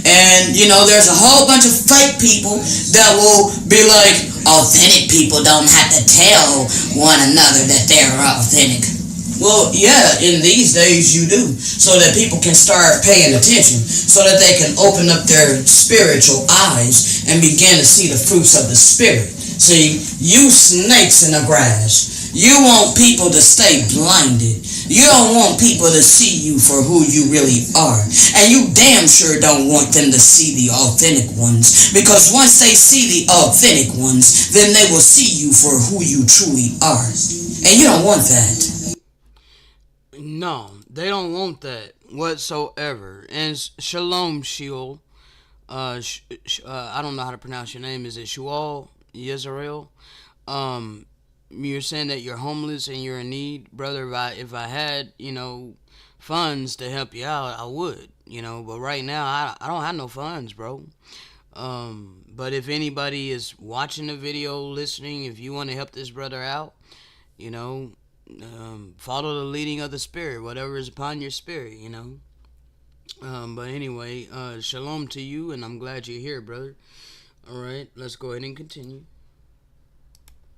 And, there's a whole bunch of fake people that will be like, authentic people don't have to tell one another that they're authentic. Well, yeah, in these days you do. So that people can start paying attention. So that they can open up their spiritual eyes and begin to see the fruits of the Spirit. See, you snakes in the grass. You want people to stay blinded. You don't want people to see you for who you really are. And you damn sure don't want them to see the authentic ones. Because once they see the authentic ones, then they will see you for who you truly are. And you don't want that. No, they don't want that whatsoever. And Shalom Sheol. I don't know how to pronounce your name. Is it Shual Yisrael? You're saying that you're homeless and you're in need, brother. If I had, funds to help you out, I would, But right now, I don't have no funds, bro. But if anybody is watching the video, listening, if you want to help this brother out, follow the leading of the Spirit, whatever is upon your spirit, But anyway, shalom to you, and I'm glad you're here, brother. All right, let's go ahead and continue.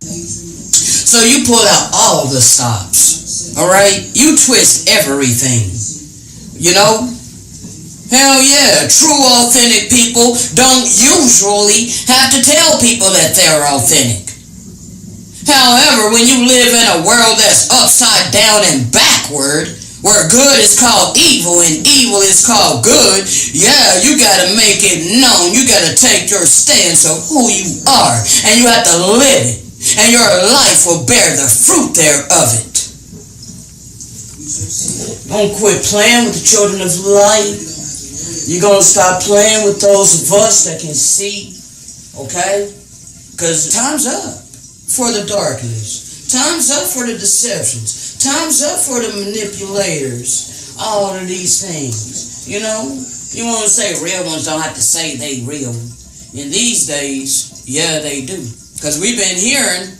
So you pull out all the stops, all right? You twist everything, Hell yeah, true authentic people don't usually have to tell people that they're authentic. However, when you live in a world that's upside down and backward, where good is called evil and evil is called good, yeah, you gotta make it known. You gotta take your stance of who you are, and you have to live it, and your life will bear the fruit thereof it. Don't quit playing with the children of light. You're gonna stop playing with those of us that can see, okay? Because time's up for the darkness. Time's up for the deceptions. Time's up for the manipulators. All of these things. You want to say real ones don't have to say they real. In these days, yeah, they do. Because we've been hearing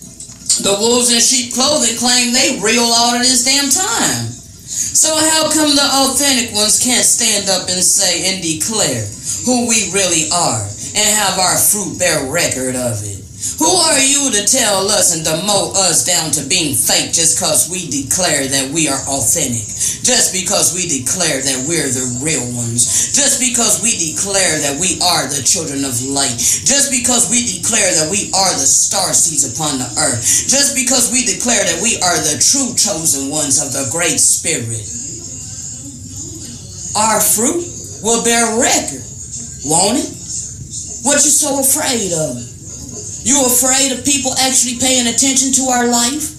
the wolves in sheep clothing claim they real all of this damn time. So how come the authentic ones can't stand up and say and declare who we really are and have our fruit bear record of it? Who are you to tell us and demote us down to being fake just because we declare that we are authentic? Just because we declare that we're the real ones? Just because we declare that we are the children of light? Just because we declare that we are the star seeds upon the earth? Just because we declare that we are the true chosen ones of the Great Spirit? Our fruit will bear record, won't it? What you so afraid of? You afraid of people actually paying attention to our life?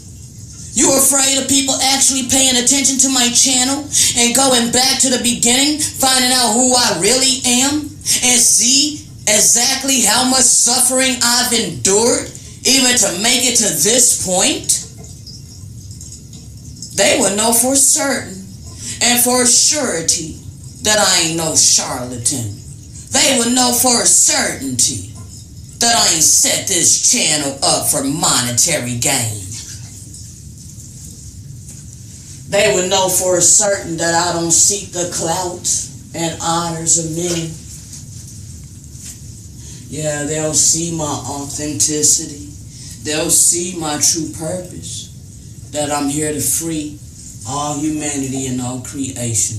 You afraid of people actually paying attention to my channel and going back to the beginning, finding out who I really am and see exactly how much suffering I've endured even to make it to this point? They will know for certain and for surety that I ain't no charlatan. They will know for a certainty that I ain't set this channel up for monetary gain. They would know for certain that I don't seek the clout and honors of men. Yeah, they'll see my authenticity. They'll see my true purpose, that I'm here to free all humanity and all creation.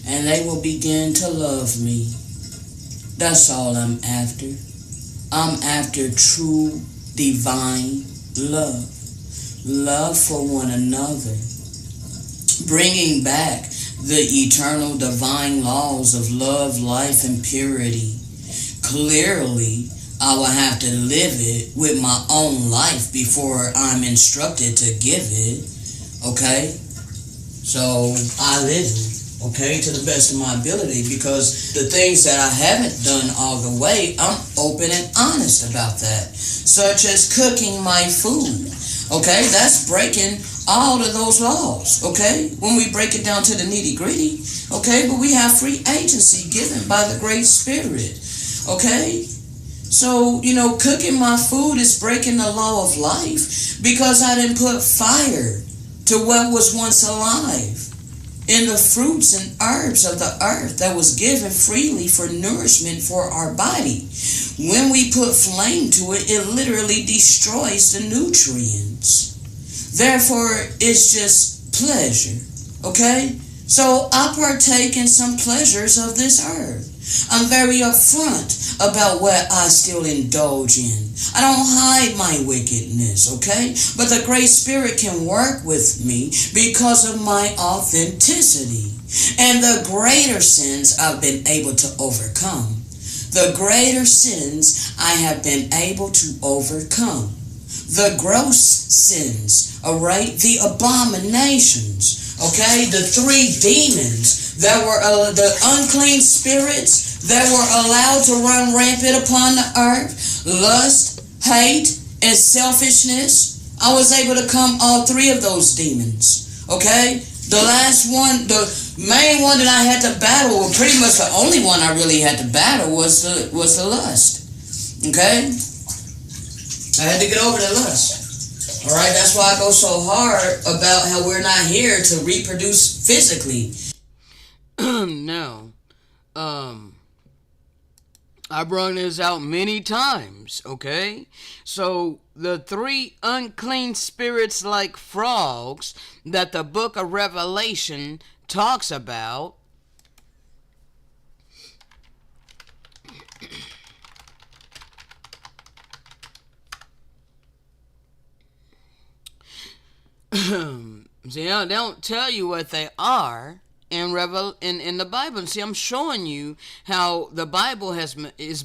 And they will begin to love me. That's all I'm after. I'm after true divine love. Love for one another. Bringing back the eternal divine laws of love, life, and purity. Clearly, I will have to live it with my own life before I'm instructed to give it. Okay? So, I live it. Okay, to the best of my ability, because the things that I haven't done all the way, I'm open and honest about that. Such as cooking my food. Okay, that's breaking all of those laws. Okay, when we break it down to the nitty gritty. Okay, but we have free agency given by the Great Spirit. Okay, so, cooking my food is breaking the law of life because I didn't put fire to what was once alive. In the fruits and herbs of the earth that was given freely for nourishment for our body. When we put flame to it, it literally destroys the nutrients. Therefore, it's just pleasure. Okay? So I partake in some pleasures of this earth. I'm very upfront about what I still indulge in. I don't hide my wickedness, okay? But the Great Spirit can work with me because of my authenticity. And the greater sins I've been able to overcome. The greater sins I have been able to overcome. The gross sins, all right? The abominations, okay? The three demons that were the unclean spirits that were allowed to run rampant upon the earth. Lust, hate, and selfishness. I was able to come all three of those demons, okay? The last one, the main one that I had to battle, well, pretty much the only one I really had to battle was the lust, okay? I had to get over the lust. Alright, that's why I go so hard about how we're not here to reproduce physically. Now, I brought this out many times, okay? So, the 3 unclean spirits like frogs that the book of Revelation talks about see, they don't tell you what they are in the Bible. See, I'm showing you how the Bible has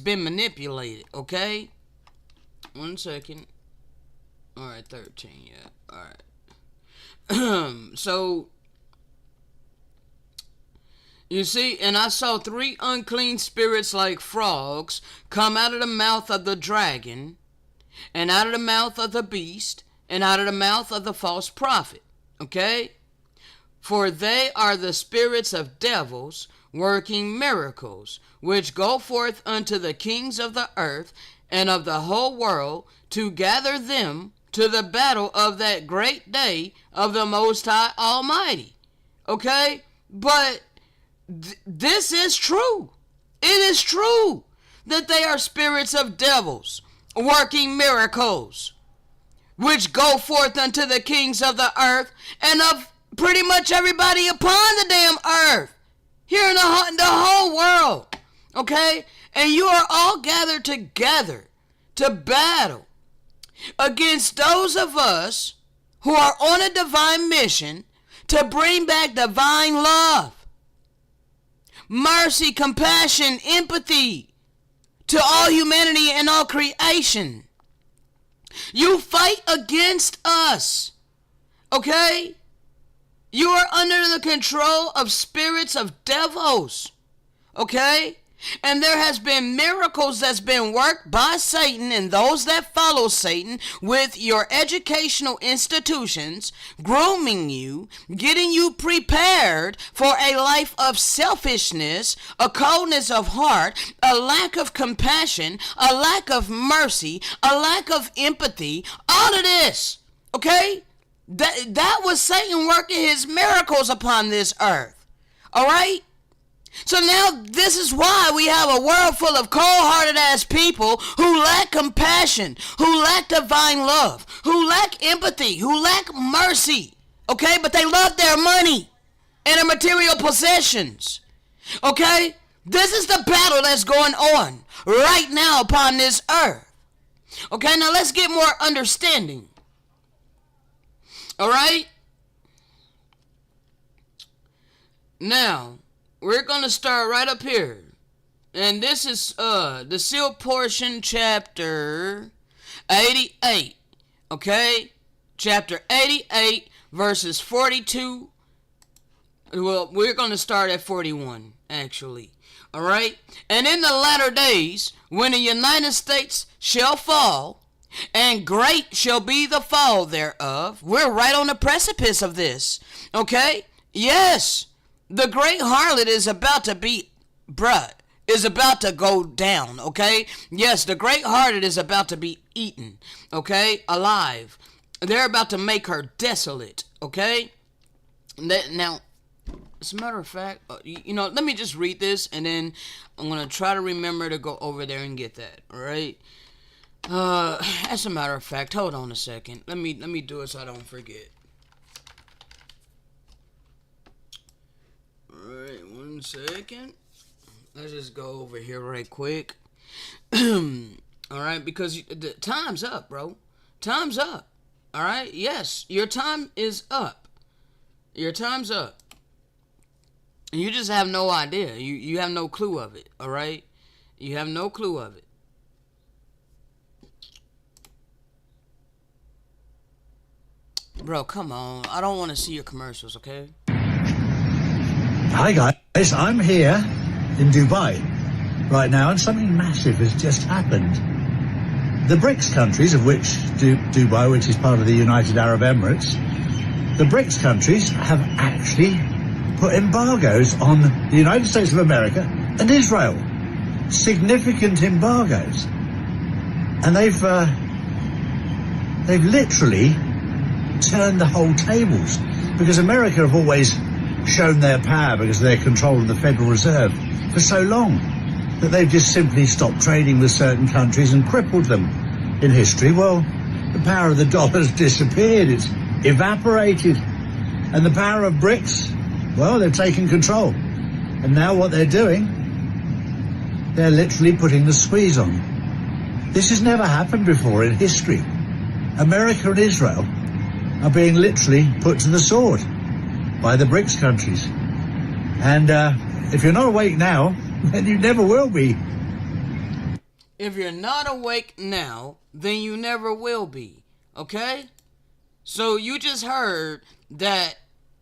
been manipulated, okay? 1 second. Alright, 13, yeah. Alright. So, you see, and I saw 3 unclean spirits like frogs come out of the mouth of the dragon, and out of the mouth of the beast, and out of the mouth of the false prophet. Okay? For they are the spirits of devils working miracles, which go forth unto the kings of the earth and of the whole world to gather them to the battle of that great day of the Most High Almighty. Okay? But this is true. It is true that they are spirits of devils working miracles, which go forth unto the kings of the earth and of pretty much everybody upon the damn earth, here in the whole world, okay? And you are all gathered together to battle against those of us who are on a divine mission to bring back divine love, mercy, compassion, empathy to all humanity and all creation. You fight against us, okay? You are under the control of spirits of devils, okay? And there has been miracles that's been worked by Satan and those that follow Satan with your educational institutions, grooming you, getting you prepared for a life of selfishness, a coldness of heart, a lack of compassion, a lack of mercy, a lack of empathy, all of this, okay? That was Satan working his miracles upon this earth, all right? So now this is why we have a world full of cold-hearted ass people who lack compassion, who lack divine love, who lack empathy, who lack mercy, okay? But they love their money and their material possessions, okay? This is the battle that's going on right now upon this earth, okay? Now let's get more understanding, all right? Now, we're going to start right up here. And this is the sealed portion, chapter 88. Okay? Chapter 88, verses 42. Well, we're going to start at 41, actually. Alright? And in the latter days, when the United States shall fall, and great shall be the fall thereof. We're right on the precipice of this. Okay? Yes. The great harlot is about to be, is about to go down, okay? Yes, the great harlot is about to be eaten, okay? Alive. They're about to make her desolate, okay? Now, as a matter of fact, let me just read this, and then I'm going to try to remember to go over there and get that, all right? As a matter of fact, hold on a second. Let me do it so I don't forget. Alright, 1 second. Let's just go over here right quick. Alright, because the time's up, bro. Time's up. Alright? Yes, your time is up. Your time's up. You just have no idea. You have no clue of it, alright? You have no clue of it. Bro, come on. I don't want to see your commercials, okay? Hi guys, I'm here in Dubai right now, and something massive has just happened. The BRICS countries, of which Dubai, which is part of the United Arab Emirates, the BRICS countries have actually put embargoes on the United States of America and Israel. Significant embargoes. And they've literally turned the whole tables, because America have always shown their power because of their control of the Federal Reserve for so long that they've just simply stopped trading with certain countries and crippled them in history. Well, the power of the dollar's disappeared, it's evaporated, and the power of BRICS, well, they've taken control. And now what they're doing, they're literally putting the squeeze on. This has never happened before in history. America and Israel are being literally put to the sword by the BRICS countries. And if you're not awake now, then you never will be. If you're not awake now, then you never will be. Okay? So you just heard that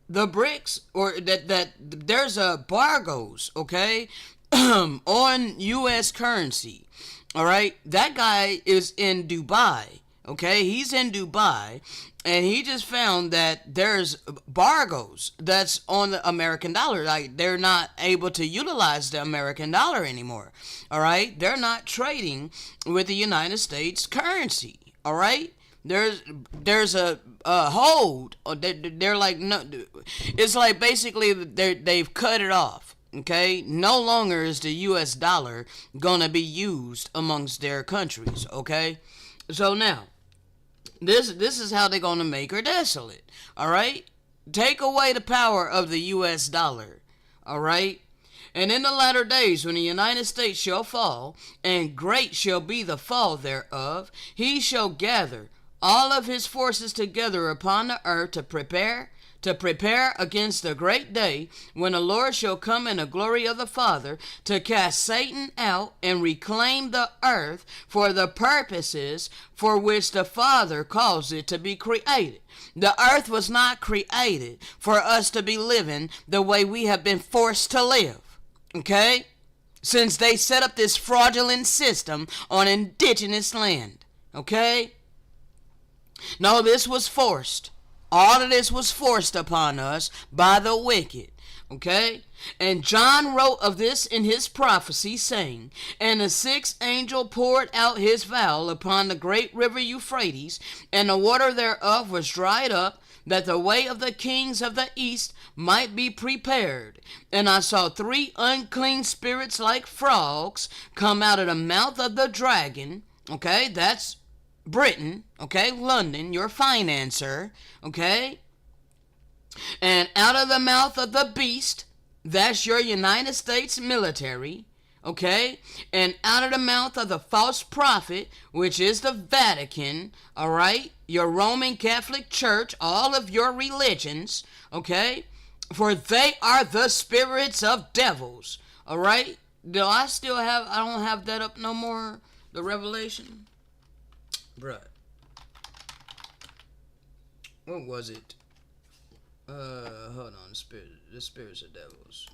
the BRICS, or that there's embargoes, okay, on U.S. currency. All right? That guy is in Dubai. Okay? He's in Dubai. And he just found that there's embargoes that's on the American dollar. Like, they're not able to utilize the American dollar anymore. All right? They're not trading with the United States currency. All right? There's a hold. They're like, no. It's like basically they've cut it off. Okay? No longer is the U.S. dollar going to be used amongst their countries. Okay? So now, This is how they're going to make her desolate. All right? Take away the power of the U.S. dollar. All right? And in the latter days, when the United States shall fall, and great shall be the fall thereof, he shall gather all of his forces together upon the earth to prepare against the great day when the Lord shall come in the glory of the Father to cast Satan out and reclaim the earth for the purposes for which the Father caused it to be created. The earth was not created for us to be living the way we have been forced to live. Okay? Since they set up this fraudulent system on indigenous land. Okay? No, this was forced. All of this was forced upon us by the wicked. Okay? And John wrote of this in his prophecy, saying, And the sixth angel poured out his vial upon the great river Euphrates, and the water thereof was dried up, that the way of the kings of the east might be prepared. And I saw 3 unclean spirits like frogs come out of the mouth of the dragon. Okay, that's Britain, okay, London, your financer, okay, and out of the mouth of the beast, that's your United States military, okay, and out of the mouth of the false prophet, which is the Vatican, all right, your Roman Catholic Church, all of your religions, okay, for they are the spirits of devils, all right. I don't have that up no more, the Revelation. Bruh. What was it? Hold on. The spirits of devils.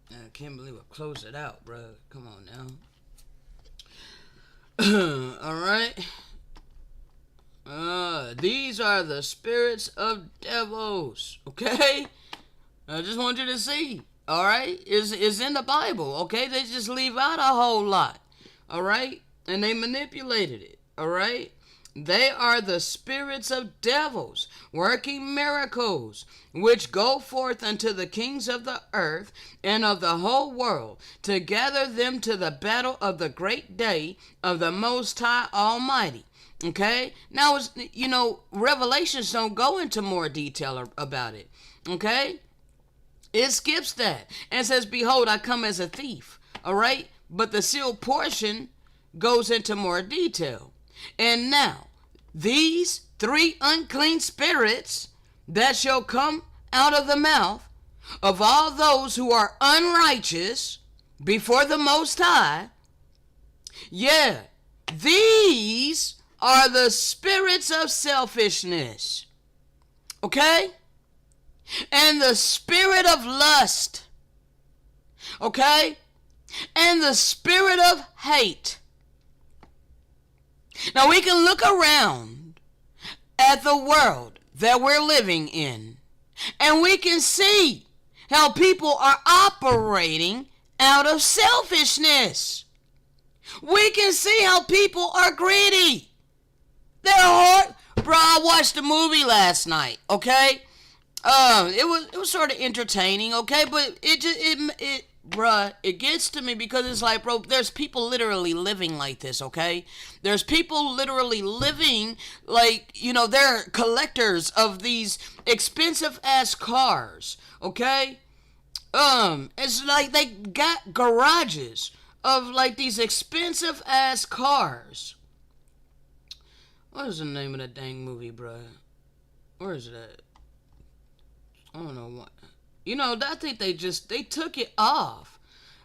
I can't believe I closed it out, bruh. Come on now. Alright. These are the spirits of devils. Okay? I just want you to see. All right, is in the Bible. Okay, they just leave out a whole lot. All right, and they manipulated it. All right, they are the spirits of devils working miracles, which go forth unto the kings of the earth and of the whole world to gather them to the battle of the great day of the Most High Almighty. Okay, now Revelations don't go into more detail about it. Okay. It skips that and says, Behold, I come as a thief. All right? But the sealed portion goes into more detail. And now, these 3 unclean spirits that shall come out of the mouth of all those who are unrighteous before the Most High, yeah, these are the spirits of selfishness. Okay? And the spirit of lust, okay, and the spirit of hate. Now we can look around at the world that we're living in, and we can see how people are operating out of selfishness. We can see how people are greedy. They're hard. Bro, I watched the movie last night, okay? It was sort of entertaining, okay? But it gets to me because it's like, bro, there's people literally living like this, okay? There's people literally living like, they're collectors of these expensive ass cars, okay? It's like they got garages of like these expensive ass cars. What is the name of that dang movie, bruh? Where is it at? I don't know what. I think they took it off.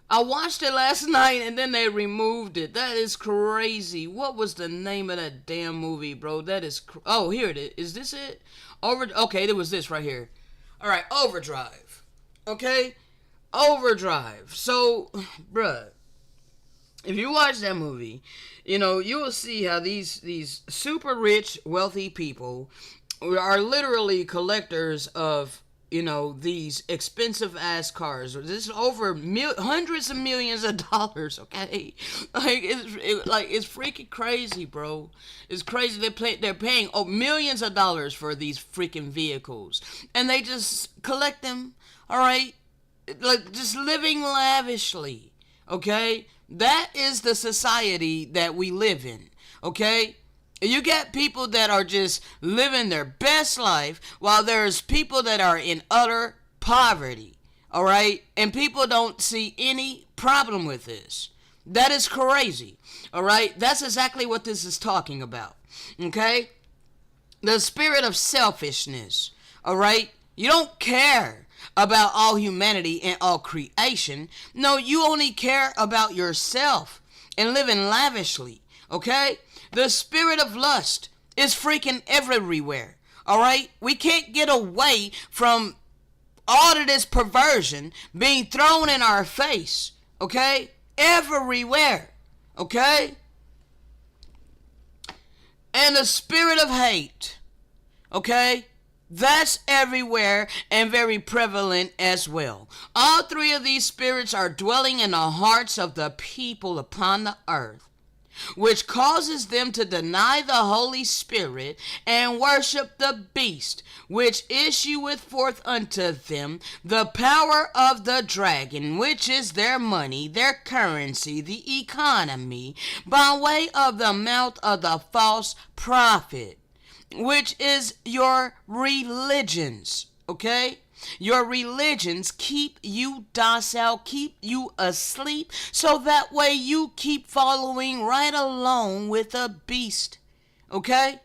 I watched it last night and then they removed it. That is crazy. What was the name of that damn movie, bro? That is. Oh, here it is. Is this it? Okay, there was this right here. All right, Overdrive. Okay, Overdrive. So, bruh, if you watch that movie, you will see how these super rich, wealthy people are literally collectors of, these expensive ass cars. This is over hundreds of millions of dollars, okay? It's freaking crazy, bro. It's crazy. They're paying millions of dollars for these freaking vehicles, and they just collect them. All right, like just living lavishly, okay? That is the society that we live in, okay? You get people that are just living their best life while there's people that are in utter poverty, all right? And people don't see any problem with this. That is crazy, all right? That's exactly what this is talking about, okay? The spirit of selfishness, all right? You don't care about all humanity and all creation. No, you only care about yourself and living lavishly, okay? The spirit of lust is freaking everywhere, all right? We can't get away from all of this perversion being thrown in our face, okay? Everywhere, okay? And the spirit of hate, okay? That's everywhere and very prevalent as well. All three of these spirits are dwelling in the hearts of the people upon the earth, which causes them to deny the Holy Spirit and worship the beast, which issueth forth unto them the power of the dragon, which is their money, their currency, the economy, by way of the mouth of the false prophet, which is your religions, okay? Your religions keep you docile, keep you asleep, so that way you keep following right along with a beast, okay?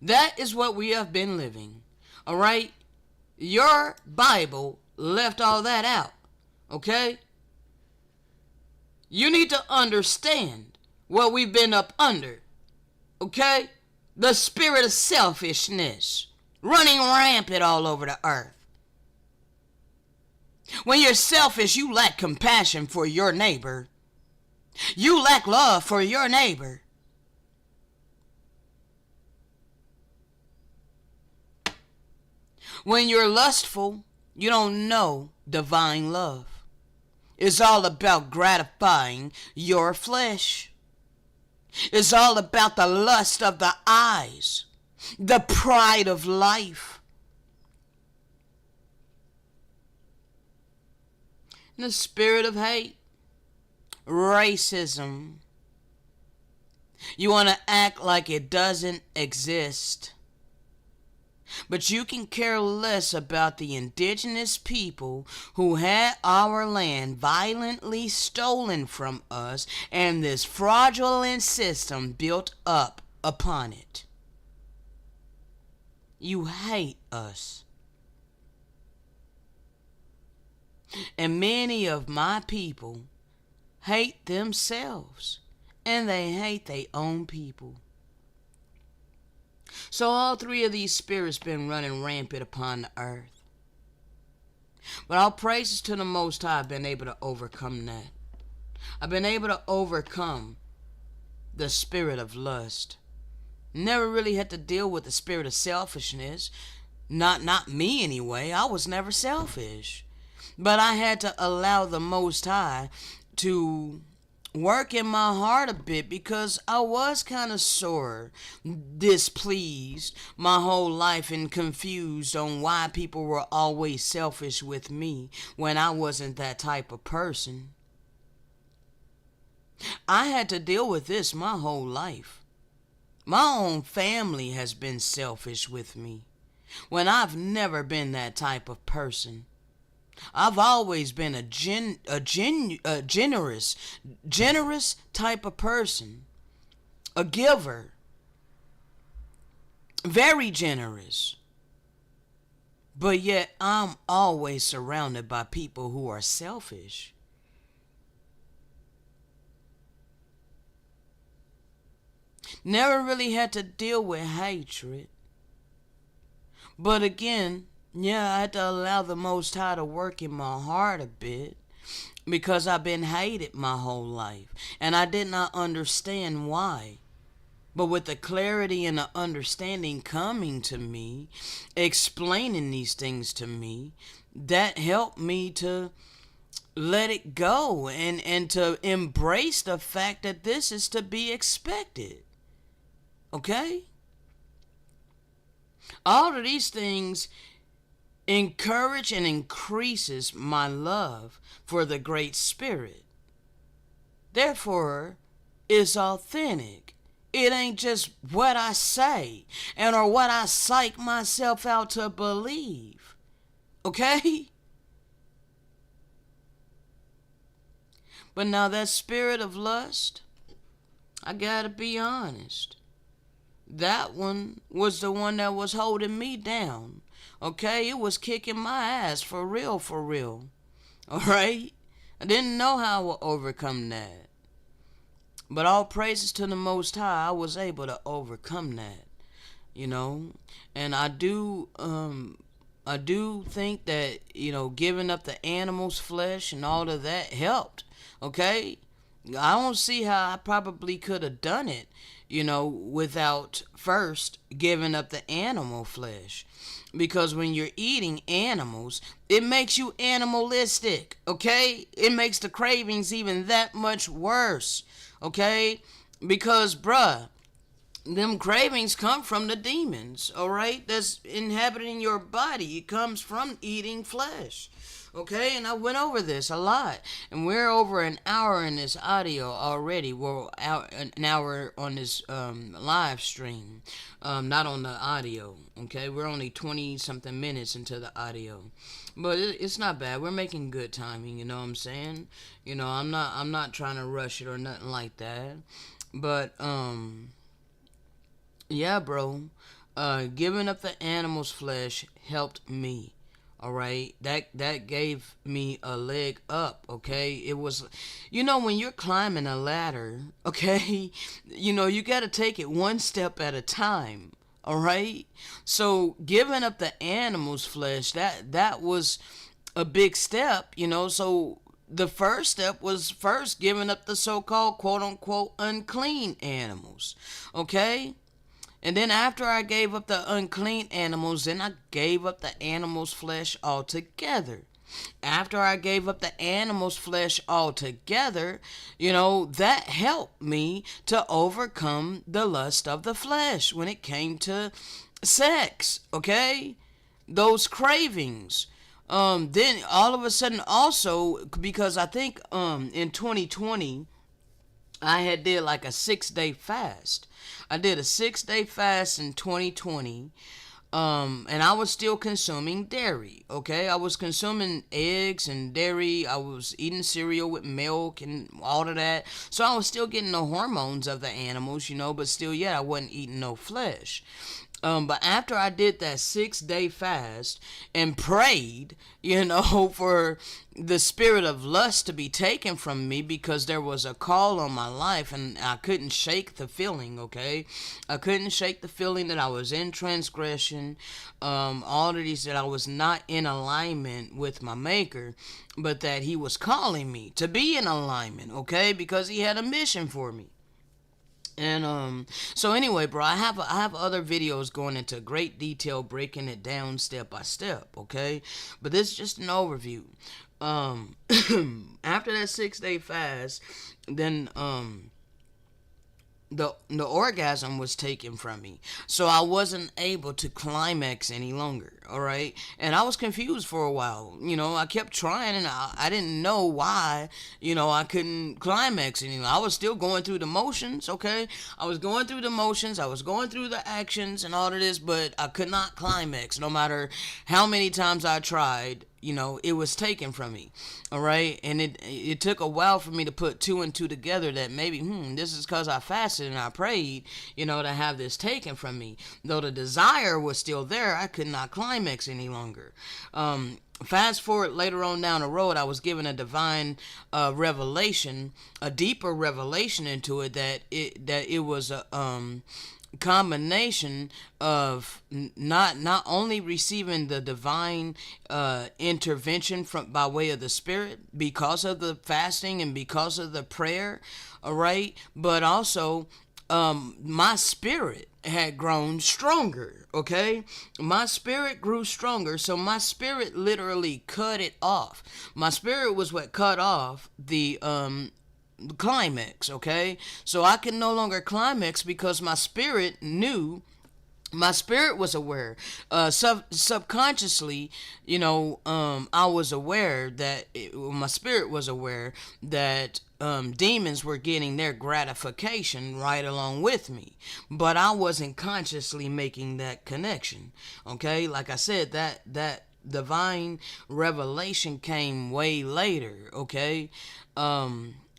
That is what we have been living, all right? Your Bible left all that out, okay? You need to understand what we've been up under, okay? The spirit of selfishness running rampant all over the earth. When you're selfish, you lack compassion for your neighbor. You lack love for your neighbor. When you're lustful, you don't know divine love. It's all about gratifying your flesh. It's all about the lust of the eyes, the pride of life. And the spirit of hate, racism. You want to act like it doesn't exist. But you can care less about the indigenous people who had our land violently stolen from us and this fraudulent system built up upon it. You hate us. And many of my people hate themselves, and they hate their own people. So all three of these spirits been running rampant upon the earth. But all praises to the Most High, I've been able to overcome that. I've been able to overcome the spirit of lust. Never really had to deal with the spirit of selfishness. Not me anyway. I was never selfish. But I had to allow the Most High to work in my heart a bit because I was kind of sore, displeased my whole life and confused on why people were always selfish with me when I wasn't that type of person. I had to deal with this my whole life. My own family has been selfish with me when I've never been that type of person. I've always been a generous type of person, a giver, very generous. But yet I'm always surrounded by people who are selfish. Never really had to deal with hatred. But again, yeah, I had to allow the Most High to work in my heart a bit because I've been hated my whole life and I did not understand why. But with the clarity and the understanding coming to me, explaining these things to me, that helped me to let it go and to embrace the fact that this is to be expected. Okay? All of these things encourage and increases my love for the Great Spirit. Therefore, it's authentic. It ain't just what I say and or what I psych myself out to believe. Okay? But now that spirit of lust, I gotta be honest. That one was the one that was holding me down. Okay? It was kicking my ass for real, for real. Alright? I didn't know how I would overcome that. But all praises to the Most High, I was able to overcome that. You know? And I do think that, giving up the animal's flesh and all of that helped. Okay? I don't see how I probably could have done it, without first giving up the animal flesh. Because when you're eating animals, it makes you animalistic, okay? It makes the cravings even that much worse, okay? Because, bruh, them cravings come from the demons, alright? That's inhabiting your body. It comes from eating flesh. Okay, and I went over this a lot, and we're over an hour in this audio already. We're out an hour on this live stream, not on the audio. Okay, we're only 20 something minutes into the audio, but it's not bad. We're making good timing. You know what I'm saying? I'm not trying to rush it or nothing like that. But yeah, bro, giving up the animal's flesh helped me. All right, that gave me a leg up. Okay, it was, when you're climbing a ladder, okay, you got to take it one step at a time. All right, so giving up the animal's flesh, that was a big step. So the first step was first giving up the so-called quote unquote unclean animals. Okay. And then after I gave up the unclean animals, then I gave up the animal's flesh altogether. After I gave up the animal's flesh altogether, that helped me to overcome the lust of the flesh when it came to sex, okay? Those cravings. Then all of a sudden also, because I think in 2020, I had did like a 6-day fast. I did a 6-day fast in 2020, and I was still consuming dairy, okay? I was consuming eggs and dairy. I was eating cereal with milk and all of that. So I was still getting the hormones of the animals, but still, I wasn't eating no flesh. But after I did that 6-day fast and prayed, for the spirit of lust to be taken from me because there was a call on my life and I couldn't shake the feeling, okay? I couldn't shake the feeling that I was in transgression, all of these, that I was not in alignment with my maker, but that he was calling me to be in alignment, okay? Because he had a mission for me. And so anyway, bro, I have other videos going into great detail, breaking it down step by step, okay? But this is just an overview. Um After that 6-day fast, then the orgasm was taken from me, so I wasn't able to climax any longer. All right, and I was confused for a while. I kept trying, and I didn't know why. I couldn't climax any. I was still going through the motions. Okay, I was going through the motions. I was going through the actions and all of this, but I could not climax. No matter how many times I tried, it was taken from me. All right, and it took a while for me to put two and two together, that maybe this is because I fasted and I prayed, to have this taken from me. Though the desire was still there, I could not climax any longer. Fast forward later on down the road, I was given a divine revelation, a deeper revelation into it, that it was a combination of not only receiving the divine intervention from by way of the Spirit, because of the fasting and because of the prayer, all right, but also my spirit had grown stronger. Okay, my spirit grew stronger, so my spirit literally cut it off. My spirit was what cut off the climax. Okay, so I can no longer climax because my spirit knew, my spirit was aware, subconsciously, I was aware that my spirit was aware that demons were getting their gratification right along with me, but I wasn't consciously making that connection. Okay, like I said, that divine revelation came way later. Okay,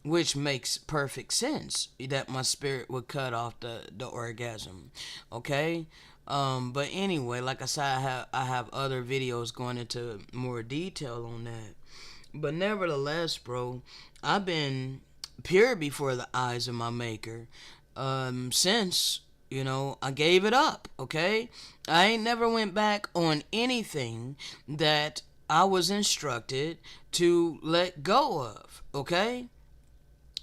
which makes perfect sense that my spirit would cut off the orgasm. Okay, but anyway, like I said, I have other videos going into more detail on that. But nevertheless, bro, I've been pure before the eyes of my Maker since I gave it up. Okay, I ain't never went back on anything that I was instructed to let go of. Okay.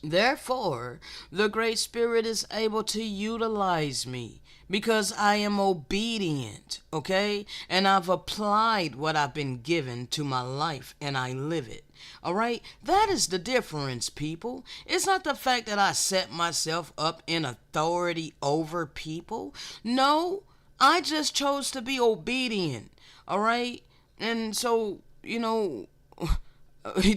Therefore, the Great Spirit is able to utilize me because I am obedient, okay? And I've applied what I've been given to my life and I live it. All right? That is the difference, people. It's not the fact that I set myself up in authority over people. No, I just chose to be obedient. All right? And so,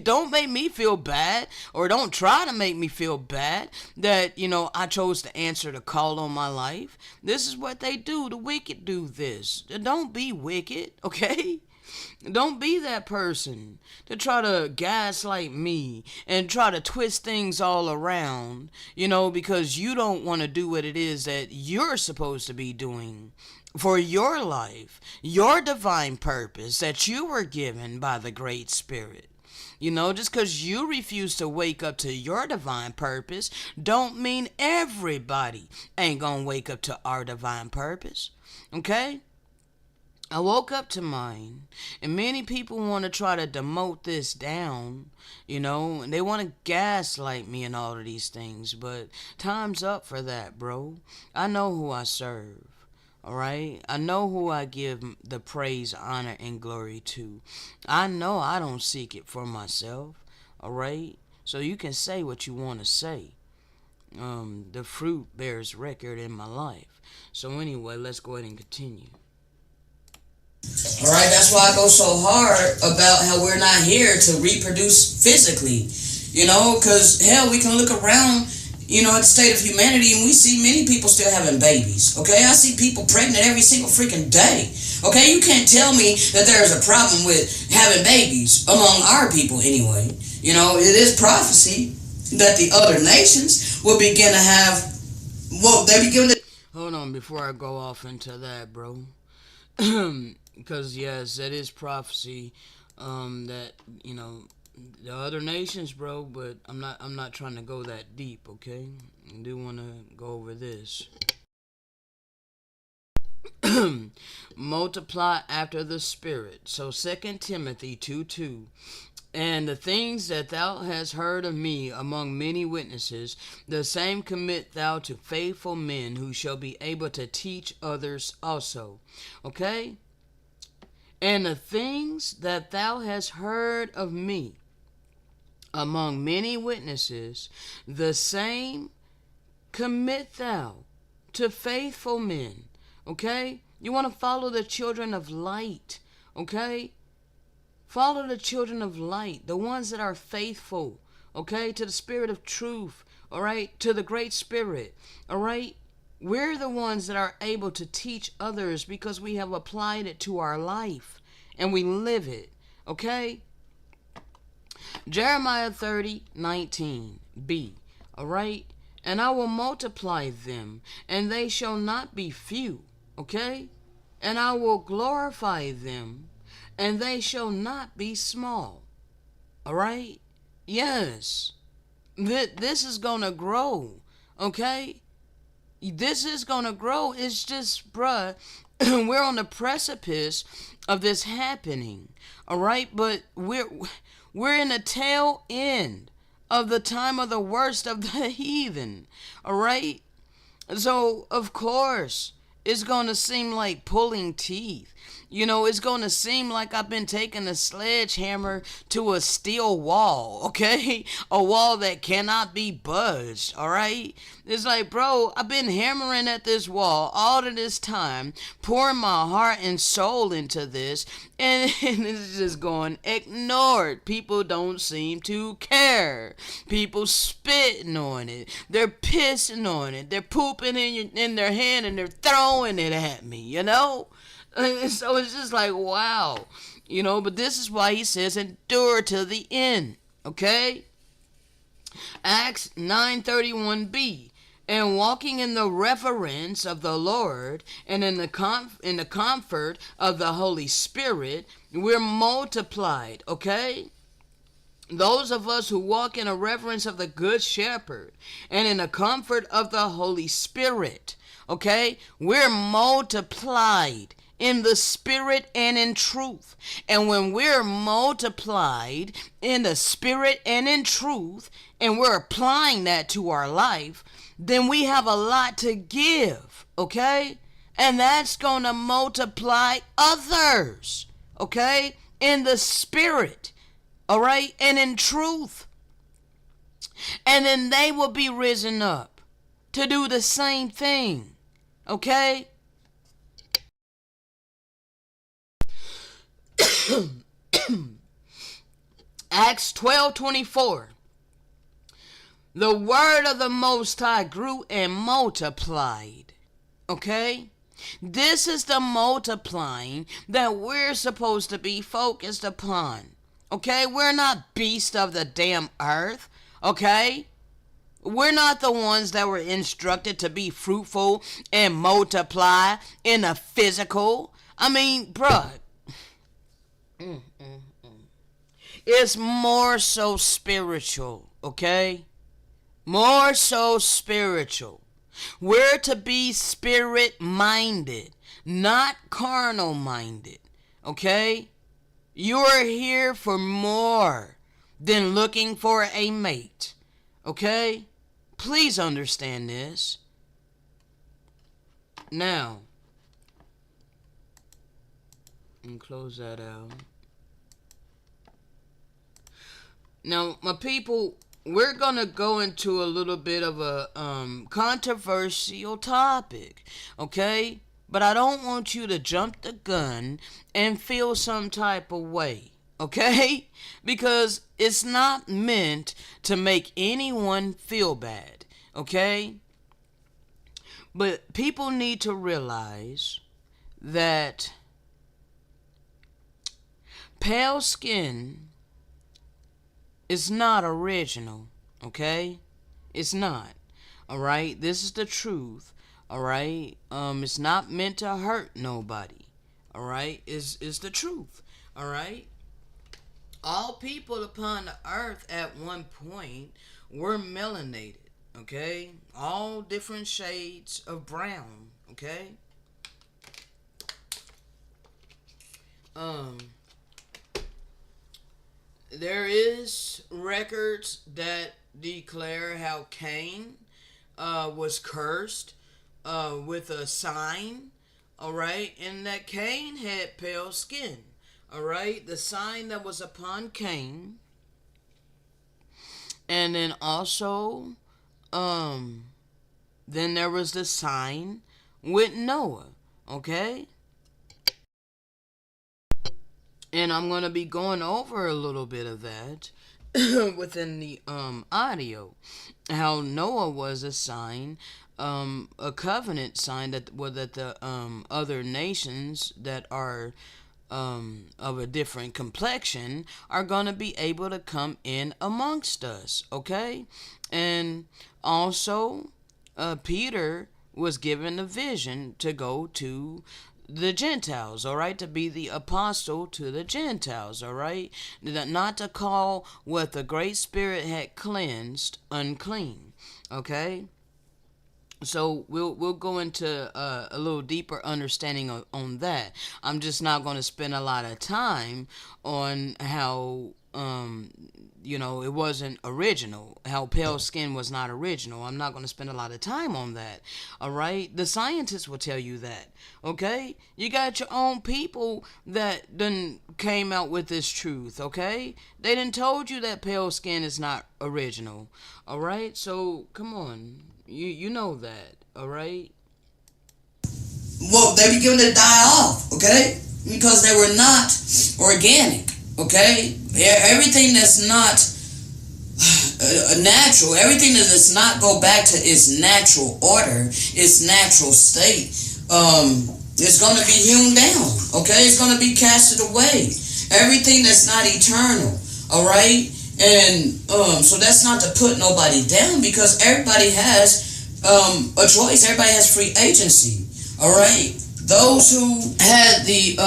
don't make me feel bad, or don't try to make me feel bad that I chose to answer the call on my life. This is what they do. The wicked do this. Don't be wicked. Okay, don't be that person to try to gaslight me and try to twist things all around, because you don't want to do what it is that you're supposed to be doing for your life, your divine purpose that you were given by the Great Spirit. Just because you refuse to wake up to your divine purpose don't mean everybody ain't gonna wake up to our divine purpose. Okay? I woke up to mine, and many people want to try to demote this down, and they want to gaslight me and all of these things, but time's up for that, bro. I know who I serve. All right, I know who I give the praise, honor, and glory to. I know I don't seek it for myself. All right, so you can say what you want to say. The fruit bears record in my life. So anyway, let's go ahead and continue. Alright, that's why I go so hard about how we're not here to reproduce physically. Because hell, we can look around, at the state of humanity, and we see many people still having babies. Okay, I see people pregnant every single freaking day. Okay, you can't tell me that there's a problem with having babies among our people anyway. It is prophecy that the other nations will begin to have, they begin to... Hold on, before I go off into that, bro. Because yes, that is prophecy. That the other nations, bro. But I'm not trying to go that deep. Okay, I do want to go over this. Multiply after the Spirit. So 2 Timothy 2:2. And the things that thou hast heard of me among many witnesses, the same commit thou to faithful men who shall be able to teach others also. Okay? And the things that thou hast heard of me among many witnesses, the same commit thou to faithful men. Okay? You want to follow the children of light. Okay? Follow the children of light, the ones that are faithful, okay, to the spirit of truth, all right, to the great spirit, all right. We're the ones that are able to teach others because we have applied it to our life and we live it, okay. Jeremiah 30:19b, all right. And I will multiply them, and they shall not be few, okay. And I will glorify them, and they shall not be small. All right? Yes. This is going to grow. Okay? This is going to grow. It's just, bruh, we're on the precipice of this happening. All right? But we're in the tail end of the time of the worst of the heathen. All right? So, of course, it's going to seem like pulling teeth. You know, it's going to seem like I've been taking a sledgehammer to a steel wall, okay? A wall that cannot be budged, all right? It's like, bro, I've been hammering at this wall all of this time, pouring my heart and soul into this, and it's just going ignored. People don't seem to care. People spitting on it. They're pissing on it. They're pooping in their hand and they're throwing it at me, you know? And so it's just like, wow, you know, but this is why he says endure to the end, okay? Acts 9:31b, and walking in the reverence of the Lord and in the comfort of the Holy Spirit, we're multiplied, okay? Those of us who walk in a reverence of the Good Shepherd and in the comfort of the Holy Spirit, okay, we're multiplied in the spirit and in truth. And when we're multiplied in the spirit and in truth, and we're applying that to our life, then we have a lot to give, okay? And that's going to multiply others, okay? In the spirit, all right? And in truth. And then they will be risen up to do the same thing, okay? Acts 12:24. The word of the Most High grew and multiplied. Okay? This is the multiplying that we're supposed to be focused upon. Okay? We're not beasts of the damn earth. Okay? We're not the ones that were instructed to be fruitful and multiply in the physical. I mean, bruh. It's more so spiritual, okay? More so spiritual. We're to be spirit-minded, not carnal-minded, okay? You are here for more than looking for a mate, okay? Please understand this. Now, and close that out. Now, my people, we're going to go into a little bit of a controversial topic, okay? But I don't want you to jump the gun and feel some type of way, okay? Because it's not meant to make anyone feel bad, okay? But people need to realize that pale skin is not original, okay? It's not, all right? This is the truth, all right? It's not meant to hurt nobody, all right? It's the truth, all right? All people upon the earth at one point were melanated, okay? All different shades of brown, okay? There is records that declare how Cain was cursed with a sign, all right, and that Cain had pale skin, all right. The sign that was upon Cain, and then also, um, then there was the sign with Noah, okay. And I'm gonna be going over a little bit of that within the audio. How Noah was a sign, a covenant sign that the other nations that are of a different complexion are gonna be able to come in amongst us. Okay, and also Peter was given a vision to go to the Gentiles, all right, to be the apostle to the Gentiles, all right, not to call what the Great Spirit had cleansed unclean, okay. So we'll go into a little deeper understanding on that. I'm just not going to spend a lot of time on how it wasn't original, how pale skin was not original. I'm not going to spend a lot of time on that. All right, the scientists will tell you that. Okay, you got your own people that done came out with this truth. Okay, they done told you that pale skin is not original. All right, so come on. You know that, all right? Well, they were given to die off, okay? Because they were not organic, okay? Everything that's not natural, everything that does not go back to its natural order, its natural state, is going to be hewn down, okay? It's going to be casted away. Everything that's not eternal, all right? And so that's not to put nobody down, because everybody has a choice. Everybody has free agency. All right. Those who had the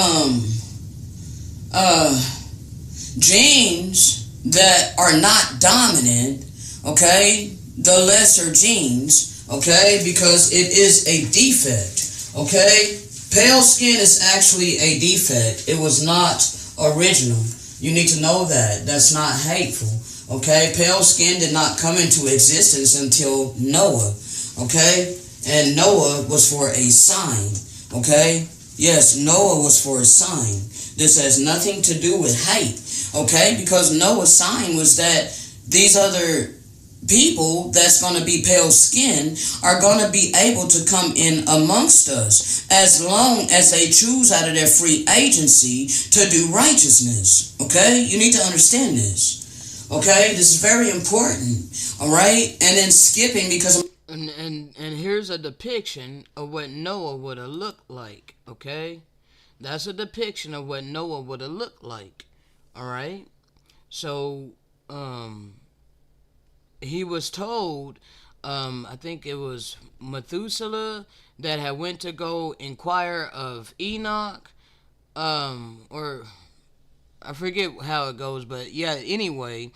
genes that are not dominant, okay, the lesser genes, okay, because it is a defect, okay. Pale skin is actually a defect. It was not original. You need to know that. That's not hateful. Okay? Pale skin did not come into existence until Noah. Okay? And Noah was for a sign. Okay? Yes, Noah was for a sign. This has nothing to do with hate. Okay? Because Noah's sign was that these other people that's going to be pale skin are going to be able to come in amongst us as long as they choose out of their free agency to do righteousness. Okay? You need to understand this. Okay? This is very important. Alright? And then skipping because... And here's a depiction of what Noah would have looked like. Okay? That's a depiction of what Noah would have looked like. Alright? So, he was told, I think it was Methuselah that had went to go inquire of Enoch, or I forget how it goes, but yeah, anyway,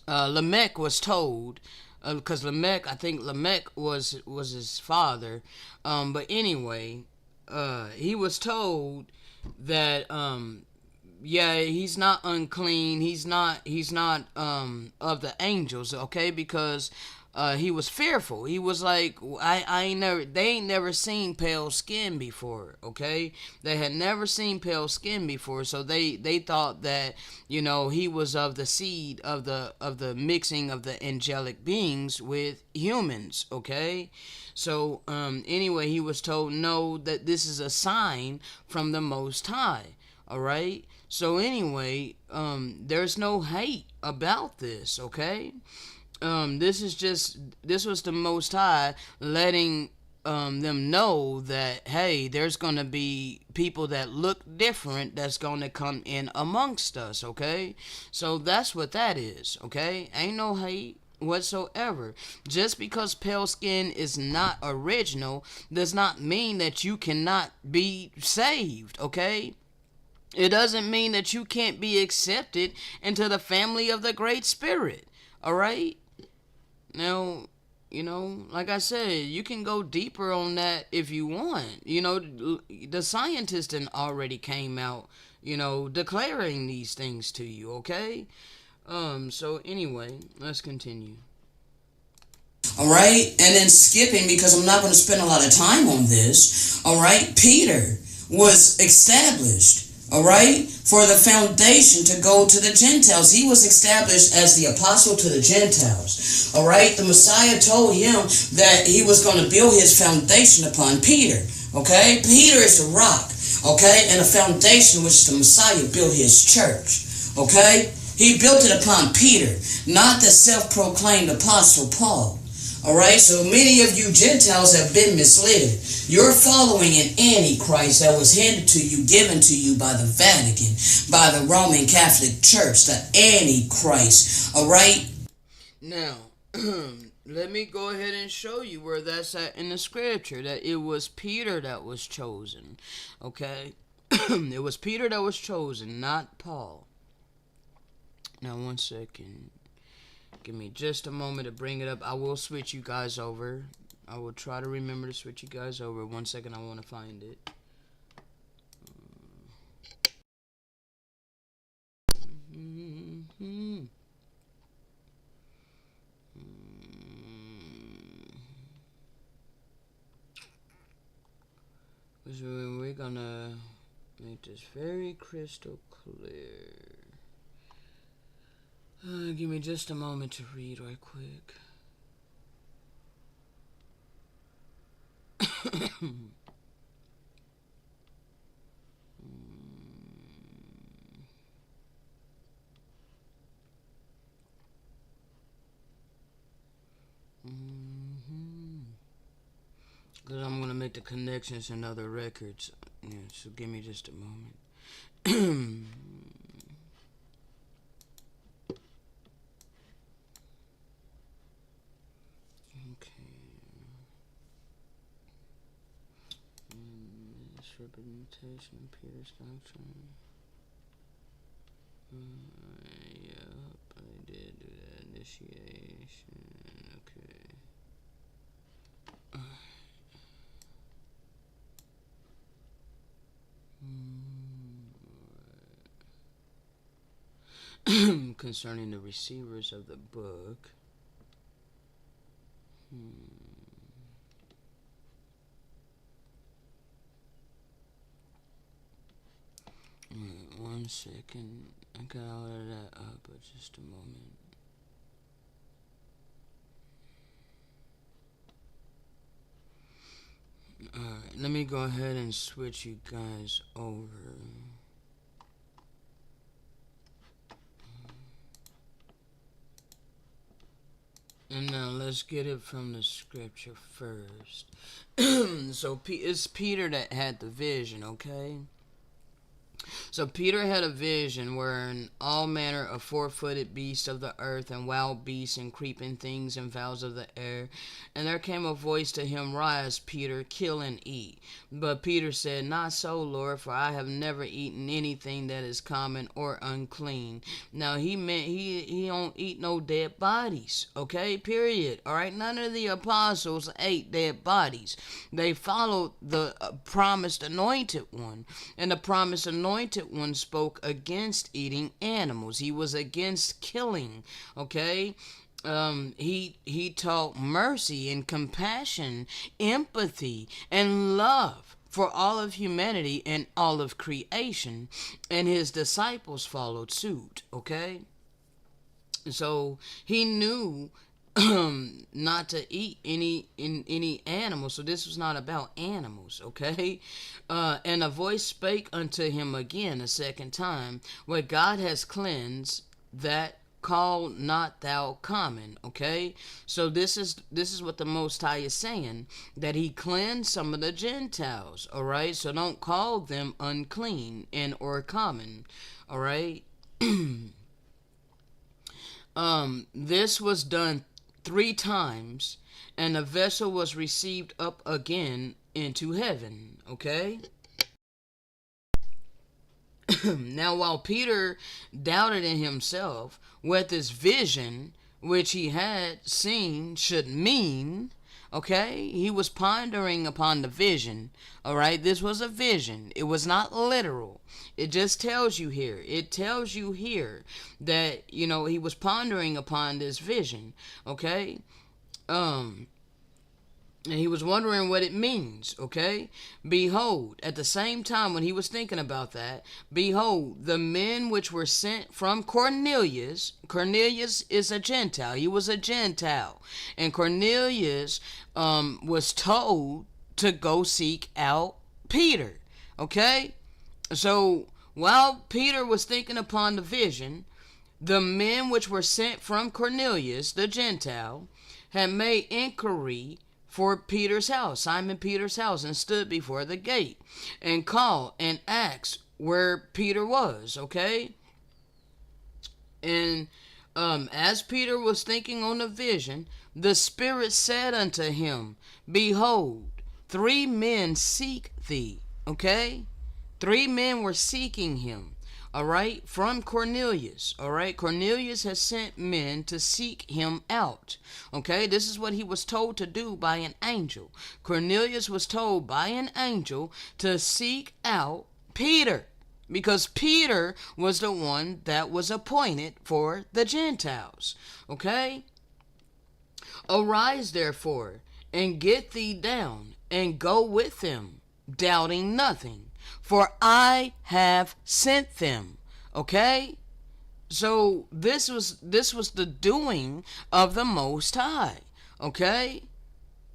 Lamech was told, because Lamech, I think Lamech was his father, but anyway, he was told that, yeah, he's not unclean. He's not of the angels, okay? Because he was fearful. He was like, they ain't never seen pale skin before, okay? They had never seen pale skin before, so they thought that, he was of the seed of the mixing of the angelic beings with humans, okay? So anyway, he was told, no, that this is a sign from the Most High, all right? So anyway, there's no hate about this, okay? This was the Most High letting them know that, hey, there's going to be people that look different that's going to come in amongst us, okay? So that's what that is, okay? Ain't no hate whatsoever. Just because pale skin is not original does not mean that you cannot be saved, okay? It doesn't mean that you can't be accepted into the family of the Great Spirit. Alright? Now, like I said, you can go deeper on that if you want. The scientists already came out, declaring these things to you, okay? So anyway, let's continue. Alright, and then skipping, because I'm not going to spend a lot of time on this. Alright, Peter was established, alright, for the foundation to go to the Gentiles. He was established as the apostle to the Gentiles. Alright, the Messiah told him that he was going to build his foundation upon Peter. Okay, Peter is the rock. Okay, and a foundation which the Messiah built his church. Okay, he built it upon Peter, not the self-proclaimed apostle Paul. Alright, so many of you Gentiles have been misled. You're following an Antichrist that was handed to you, given to you by the Vatican, by the Roman Catholic Church, the Antichrist. Alright? Now, let me go ahead and show you where that's at in the scripture, that it was Peter that was chosen. Okay? It was Peter that was chosen, not Paul. Now, one second. Give me just a moment to bring it up. I will switch you guys over. I will try to remember to switch you guys over. 1 second, I want to find it. We're gonna make this very crystal clear. Give me just a moment to read right quick. Because I'm going to make the connections in other records. Yeah, so give me just a moment. Representation of Peter's doctrine. Yep, I did do that. Initiation. Okay. Concerning the receivers of the book. 1 second. I got all of that up, but just a moment. Alright, let me go ahead and switch you guys over. And now let's get it from the scripture first. So it's Peter that had the vision, okay? So Peter had a vision wherein all manner of four-footed beasts of the earth and wild beasts and creeping things and fowls of the air. And there came a voice to him, Rise, Peter, kill and eat. But Peter said, Not so, Lord, for I have never eaten anything that is common or unclean. Now he meant he don't eat no dead bodies, okay, period. All right, none of the apostles ate dead bodies. They followed the promised anointed one, and the promised anointed one spoke against eating animals. He was against killing, okay? He taught mercy and compassion, empathy and love for all of humanity and all of creation, and his disciples followed suit, okay? So he knew not to eat any animals. So this was not about animals, okay? And a voice spake unto him again a second time, What God has cleansed, that call not thou common, okay? So this is what the Most High is saying, that he cleansed some of the Gentiles, all right? So don't call them unclean and or common, all right? This was done 3 times, and the vessel was received up again into heaven, okay? Now, while Peter doubted in himself what this vision which he had seen should mean, Okay? He was pondering upon the vision. All right? This was a vision. It was not literal. It just tells you here. It tells you here that, he was pondering upon this vision. Okay? And he was wondering what it means, okay? Behold, at the same time when he was thinking about that, behold, the men which were sent from Cornelius is a Gentile. He was a Gentile. And Cornelius was told to go seek out Peter, okay? So while Peter was thinking upon the vision, the men which were sent from Cornelius, the Gentile, had made inquiry for Peter's house, Simon Peter's house, and stood before the gate and called and asked where Peter was, okay? And as Peter was thinking on the vision, the Spirit said unto him, behold, 3 men seek thee, okay? 3 men were seeking him. All right, from Cornelius. All right, Cornelius has sent men to seek him out. Okay, this is what he was told to do by an angel. Cornelius was told by an angel to seek out Peter, because Peter was the one that was appointed for the Gentiles. Okay, arise therefore and get thee down and go with them, doubting nothing. For I have sent them. Okay? So this was the doing of the Most High. Okay?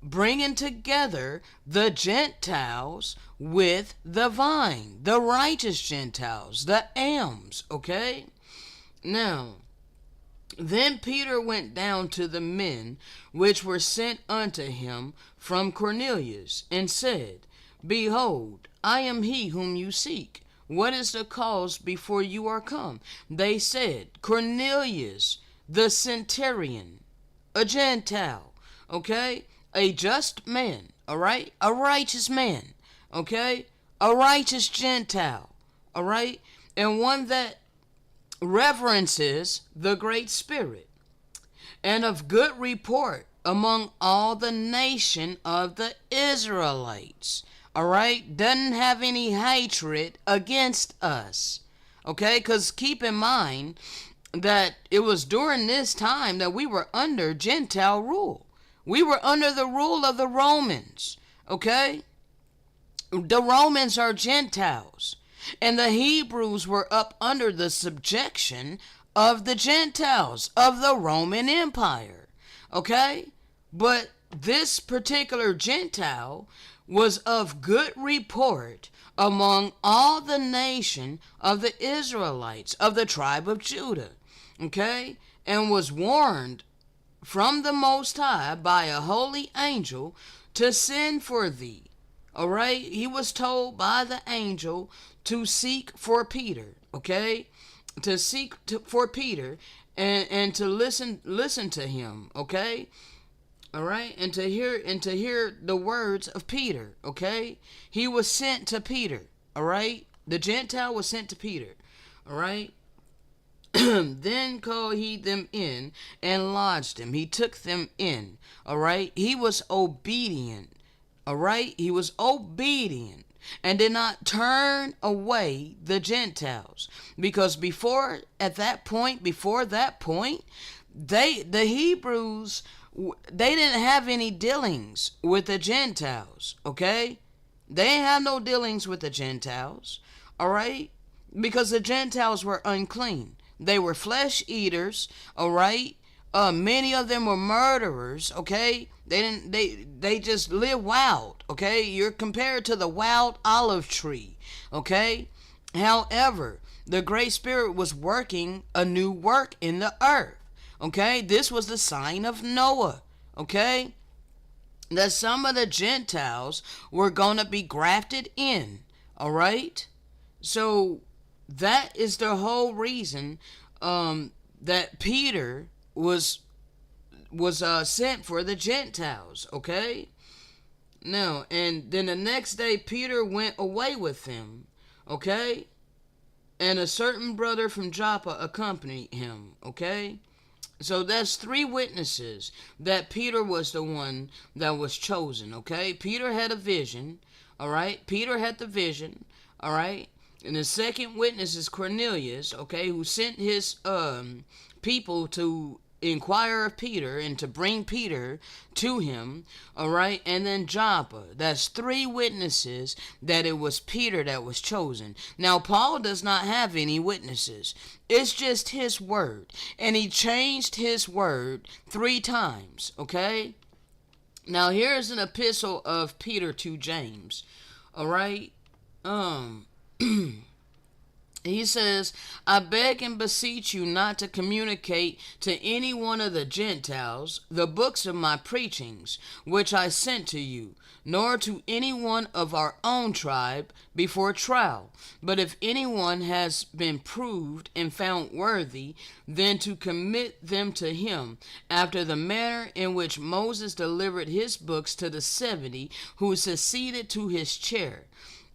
Bringing together the Gentiles with the vine. The righteous Gentiles. The Ams. Okay? Now, then Peter went down to the men which were sent unto him from Cornelius, and said, behold, I am he whom you seek. What is the cause before you are come? They said, Cornelius, the centurion, a Gentile, okay? A just man, all right? A righteous man, okay? A righteous Gentile, all right? And one that reverences the Great Spirit, and of good report among all the nation of the Israelites. All right, doesn't have any hatred against us. Okay, because keep in mind that it was during this time that we were under Gentile rule. We were under the rule of the Romans. Okay, the Romans are Gentiles, and the Hebrews were up under the subjection of the Gentiles of the Roman Empire. Okay, but this particular Gentile was of good report among all the nation of the Israelites of the tribe of Judah, okay, and was warned from the Most High by a holy angel to send for thee. All right, he was told by the angel to seek for Peter, okay, to seek for Peter and to listen to him, okay. All right, and to hear the words of Peter, okay? He was sent to Peter, all right? The Gentile was sent to Peter, all right? Then called he them in and lodged them. He took them in, all right? He was obedient, all right? He was obedient and did not turn away the Gentiles, because before that point, the Hebrews, they didn't have any dealings with the Gentiles, okay? They didn't have no dealings with the Gentiles, all right? Because the Gentiles were unclean. They were flesh eaters, all right? Many of them were murderers, okay? They just live wild, okay? You're compared to the wild olive tree, okay? However, the Great Spirit was working a new work in the earth. Okay, this was the sign of Noah, okay, that some of the Gentiles were going to be grafted in, all right? So that is the whole reason that Peter was sent for the Gentiles, okay? Now, and then the next day Peter went away with them, okay? And a certain brother from Joppa accompanied him, okay? So that's three witnesses that Peter was the one that was chosen, okay? Peter had a vision, all right? Peter had the vision, all right? And the second witness is Cornelius, okay, who sent his people to inquire of Peter and to bring Peter to him, all right? And then Joppa. That's three witnesses that it was Peter that was chosen. Now, Paul does not have any witnesses. It's just his word. And he changed his word 3 times, okay? Now, here's an epistle of Peter to James, all right? He says, I beg and beseech you not to communicate to any one of the Gentiles the books of my preachings, which I sent to you, nor to any one of our own tribe before trial. But if anyone has been proved and found worthy, then to commit them to him, after the manner in which Moses delivered his books to the 70 who succeeded to his chair.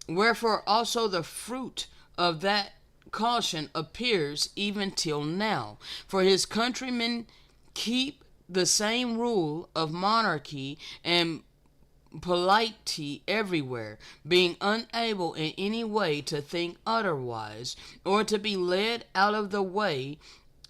Wherefore also the fruit of that caution appears even till now. For his countrymen keep the same rule of monarchy and polity everywhere, being unable in any way to think otherwise, or to be led out of the way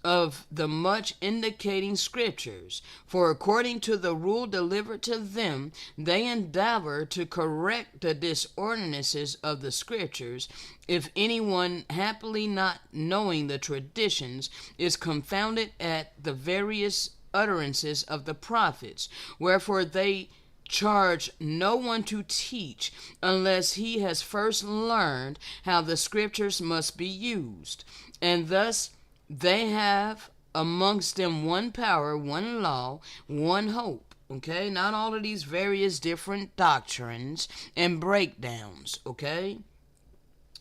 of the much indicating scriptures. For according to the rule delivered to them, they endeavor to correct the disordinances of the scriptures, if anyone happily not knowing the traditions is confounded at the various utterances of the prophets. Wherefore they charge no one to teach unless he has first learned how the scriptures must be used. And thus they have amongst them one power, one law, one hope. Okay, not all of these various different doctrines and breakdowns. Okay,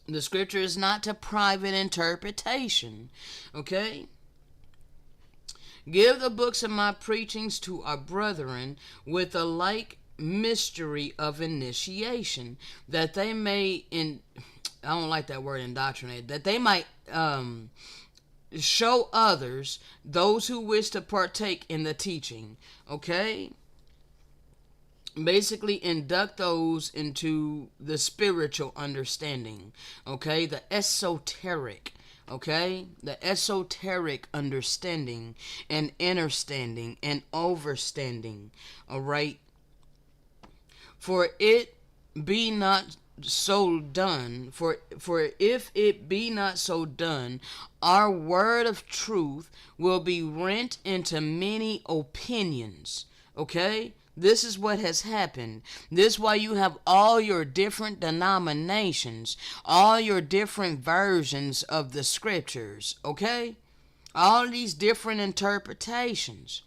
the scripture is not to private interpretation. Okay, give the books of my preachings to our brethren with a like mystery of initiation, that they may I don't like that word indoctrinate, that they might show others, those who wish to partake in the teaching. Okay, basically induct those into the spiritual understanding. Okay, the esoteric. Okay, the esoteric understanding and understanding and overstanding. All right, for it be not so done, for if it be not so done, our word of truth will be rent into many opinions. Okay, this is what has happened. This is why you have all your different denominations, all your different versions of the scriptures. Okay, all these different interpretations.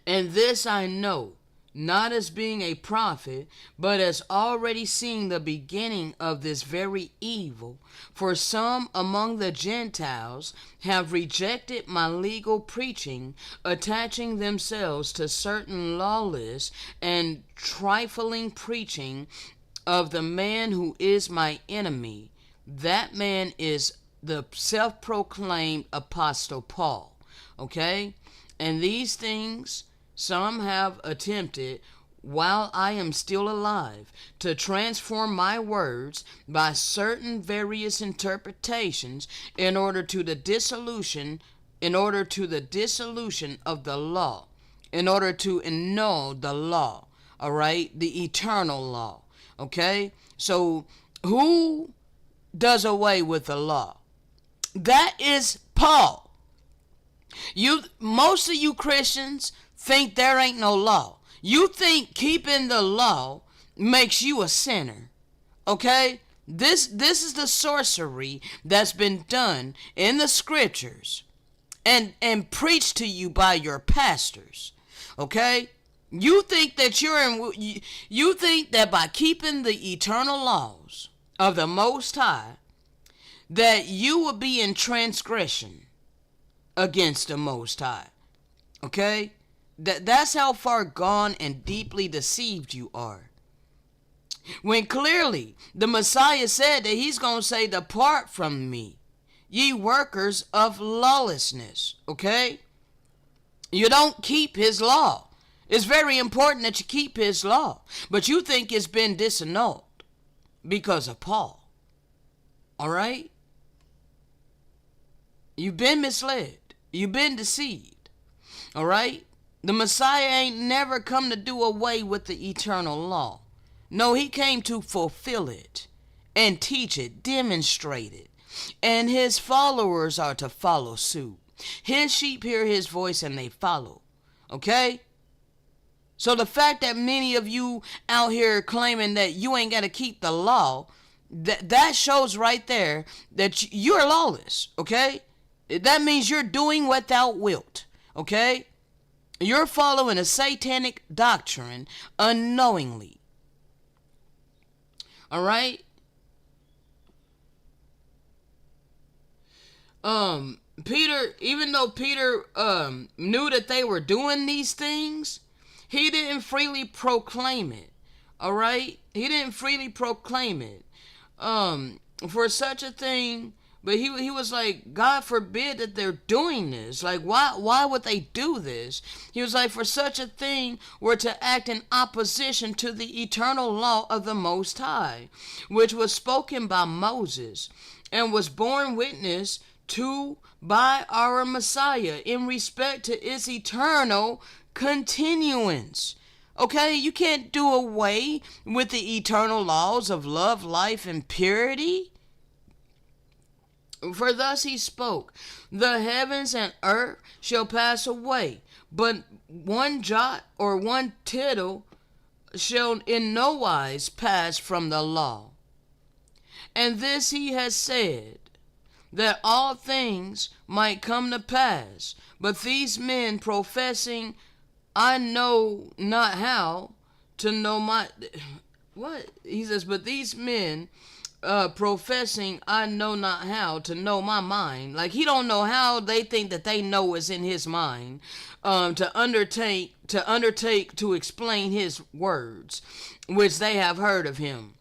And this I know, not as being a prophet, but as already seeing the beginning of this very evil. For some among the Gentiles have rejected my legal preaching, attaching themselves to certain lawless and trifling preaching of the man who is my enemy. That man is the self-proclaimed Apostle Paul. Okay? And these things some have attempted, while I am still alive, to transform my words by certain various interpretations in order to the dissolution of the law, in order to annul the law, all right, the eternal law. Okay, so who does away with the law? That is Paul. Most of you Christians think there ain't no law. You think keeping the law makes you a sinner. Okay? This is the sorcery that's been done in the scriptures and preached to you by your pastors. Okay? You think that you think that by keeping the eternal laws of the Most High, that you will be in transgression against the Most High. Okay? That's how far gone and deeply deceived you are. When clearly the Messiah said that he's going to say, depart from me, ye workers of lawlessness. Okay? You don't keep his law. It's very important that you keep his law. But you think it's been disannulled because of Paul. All right? You've been misled. You've been deceived. All right? The Messiah ain't never come to do away with the eternal law. No, he came to fulfill it and teach it, demonstrate it. And his followers are to follow suit. His sheep hear his voice and they follow. Okay? So the fact that many of you out here claiming that you ain't got to keep the law, that shows right there that you're lawless. Okay? That means you're doing without wilt. Okay? You're following a satanic doctrine unknowingly. All right? Peter, even though Peter knew that they were doing these things, he didn't freely proclaim it. All right? He didn't freely proclaim it. For such a thing, but he was like, God forbid that they're doing this. Like, why would they do this? He was like, for such a thing were to act in opposition to the eternal law of the Most High, which was spoken by Moses, and was borne witness to by our Messiah in respect to its eternal continuance. Okay, you can't do away with the eternal laws of love, life, and purity. For thus he spoke, the heavens and earth shall pass away, but one jot or one tittle shall in no wise pass from the law. And this he has said, that all things might come to pass. But these men professing, I know not how to know my... What? He says, but these men professing, I know not how to know my mind. Like, he don't know how they think that they know is in his mind. To undertake to explain his words, which they have heard of him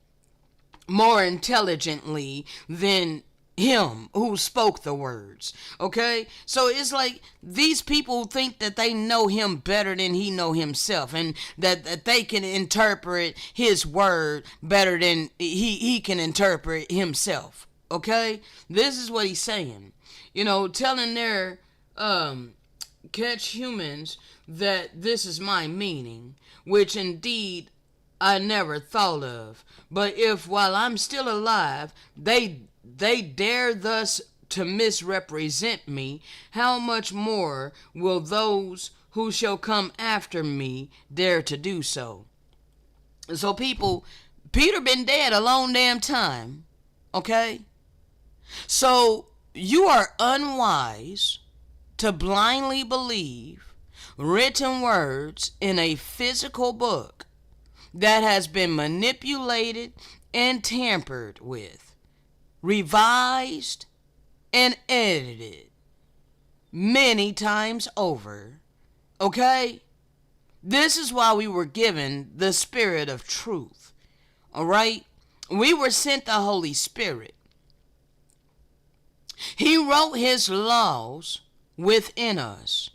more intelligently than him who spoke the words. Okay, so it's like these people think that they know him better than he know himself, and that they can interpret his word better than he can interpret himself. Okay, this is what he's saying, telling their catch humans that this is my meaning, which indeed I never thought of. But if while I'm still alive they dare thus to misrepresent me, how much more will those who shall come after me dare to do so? So Peter been dead a long damn time, okay? So you are unwise to blindly believe written words in a physical book that has been manipulated and tampered with, revised and edited many times over. Okay? This is why we were given the Spirit of truth. Alright? We were sent the Holy Spirit. He wrote his laws within us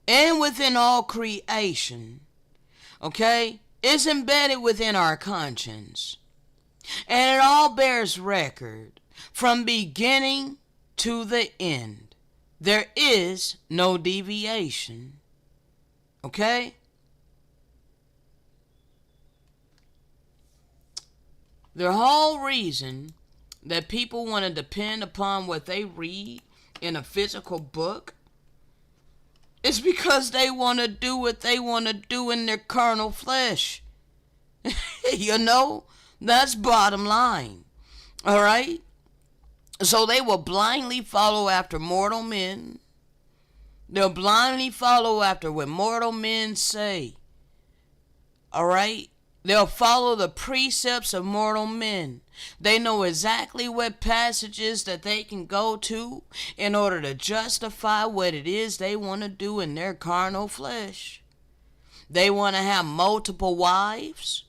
and within all creation. Okay? It's embedded within our conscience. And it all bears record from beginning to the end. There is no deviation. Okay? The whole reason that people want to depend upon what they read in a physical book is because they want to do what they want to do in their carnal flesh. That's bottom line. All right? So they will blindly follow after mortal men. They'll blindly follow after what mortal men say. All right? They'll follow the precepts of mortal men. They know exactly what passages that they can go to in order to justify what it is they want to do in their carnal flesh. They want to have multiple wives.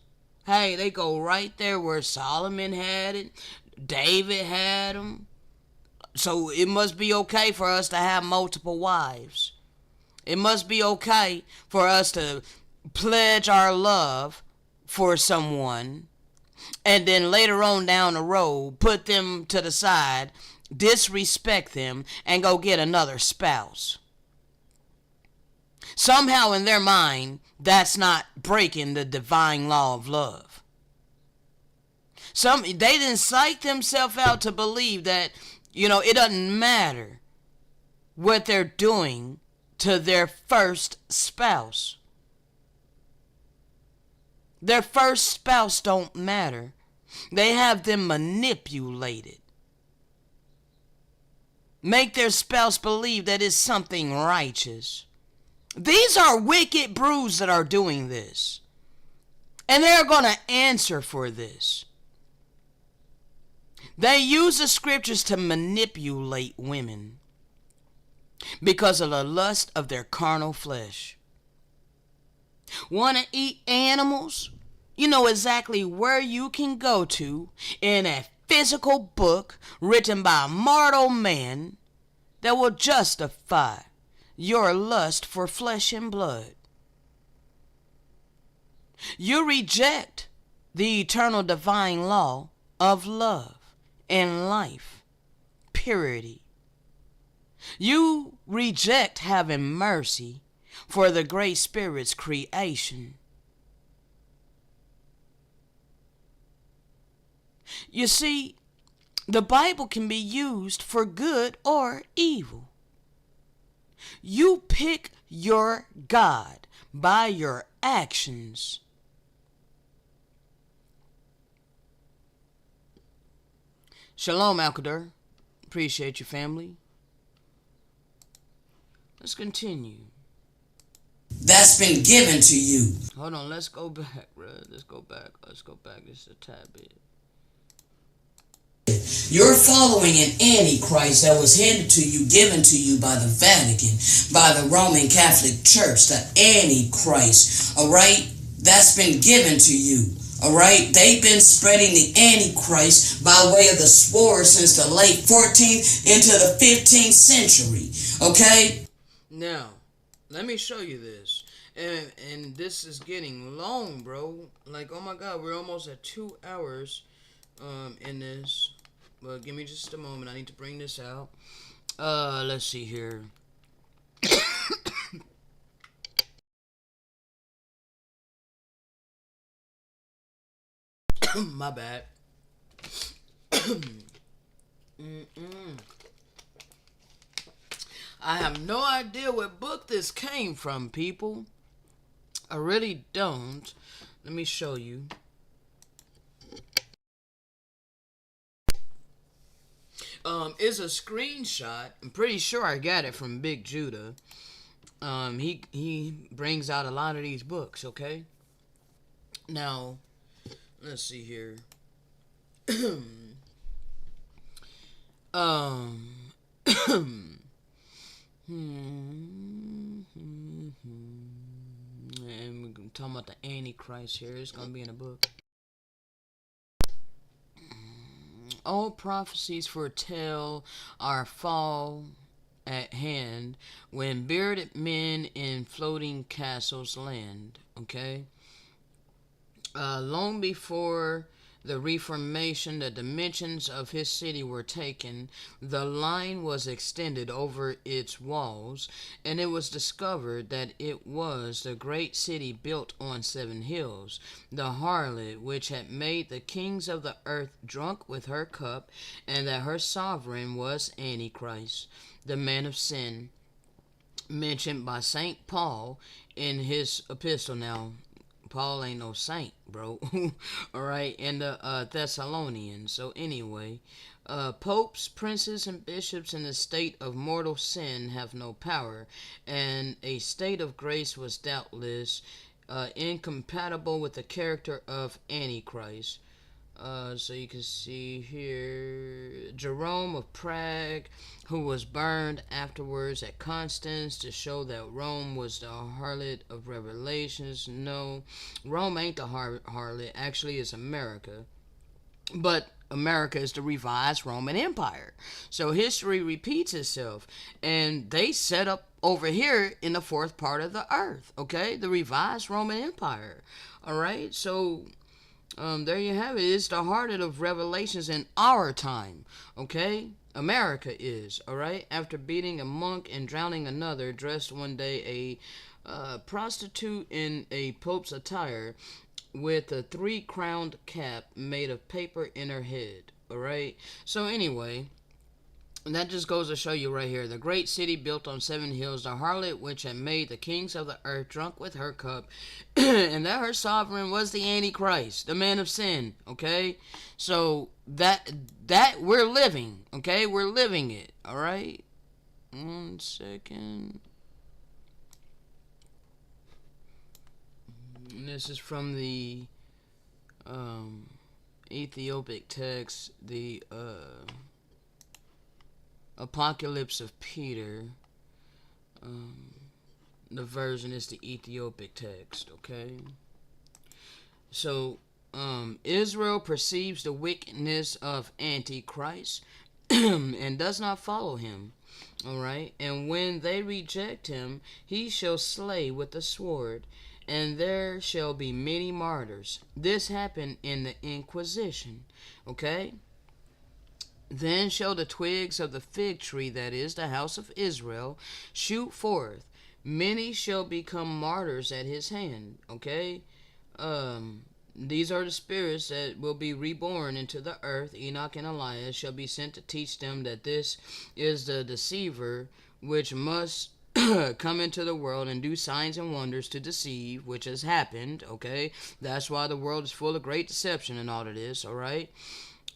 Hey, they go right there where Solomon had it. David had them. So it must be okay for us to have multiple wives. It must be okay for us to pledge our love for someone and then later on down the road put them to the side, disrespect them, and go get another spouse. Somehow in their mind, that's not breaking the divine law of love. They didn't psych themselves out to believe that, it doesn't matter what they're doing to their first spouse. Their first spouse don't matter. They have them manipulated. Make their spouse believe that it's something righteous. These are wicked brews that are doing this. And they're going to answer for this. They use the scriptures to manipulate women because of the lust of their carnal flesh. Want to eat animals? You know exactly where you can go to in a physical book written by a mortal man that will justify your lust for flesh and blood. You reject the eternal divine law of love and life, purity. You reject having mercy for the great Spirit's creation. You see, the Bible can be used for good or evil. You pick your God by your actions. Shalom, Al-Qadr. Appreciate you, family. Let's continue. That's been given to you. Hold on, let's go back, bro. Let's go back just a tad bit. You're following an Antichrist that was handed to you, given to you by the Vatican, by the Roman Catholic Church, the Antichrist, alright? That's been given to you, alright? They've been spreading the Antichrist by way of the sword since the late 14th into the 15th century, okay? Now, let me show you this. And this is getting long, bro. Like, oh my God, we're almost at 2 hours in this. But give me just a moment. I need to bring this out. Let's see here. My bad. I have no idea what book this came from, people. I really don't. Let me show you. It's a screenshot. I'm pretty sure I got it from Big Judah. He brings out a lot of these books, okay? Now, let's see here. And we're talking about the Antichrist here. It's gonna be in a book. All prophecies foretell our fall at hand when bearded men in floating castles land. Okay. Long before the Reformation, the dimensions of his city were taken, the line was extended over its walls, and it was discovered that it was the great city built on 7 hills, the harlot which had made the kings of the earth drunk with her cup, and that her sovereign was Antichrist, the man of sin, mentioned by St. Paul in his epistle. Now, Paul ain't no saint, bro. Alright, and the Thessalonians. So anyway, popes, princes, and bishops in the state of mortal sin have no power, and a state of grace was doubtless incompatible with the character of Antichrist. So you can see here Jerome of Prague, who was burned afterwards at Constance to show that Rome was the harlot of Revelations. No, Rome ain't the harlot. Actually, it's America. But America is the revised Roman Empire. So history repeats itself. And they set up over here in the fourth part of the earth, okay? The revised Roman Empire. All right? So there you have it. It's the heart of revelations in our time, okay? America is, all right? After beating a monk and drowning another, dressed one day a prostitute in a pope's attire with a three-crowned cap made of paper in her head, all right? So anyway, and that just goes to show you right here. The great city built on seven hills, the harlot which had made the kings of the earth drunk with her cup, and that her sovereign was the Antichrist, the man of sin. Okay, so that we're living. Okay, we're living it. All right. 1 second. And this is from the Ethiopic text, the Apocalypse of Peter. The version is the Ethiopic text, okay? So, Israel perceives the wickedness of Antichrist and does not follow him, all right? And when they reject him, he shall slay with the sword, and there shall be many martyrs. This happened in the Inquisition, okay? Then shall the twigs of the fig tree, that is, the house of Israel, shoot forth. Many shall become martyrs at his hand. Okay? These are the spirits that will be reborn into the earth. Enoch and Elias shall be sent to teach them that this is the deceiver which must come into the world and do signs and wonders to deceive, which has happened. Okay? That's why the world is full of great deception and all of this. All right?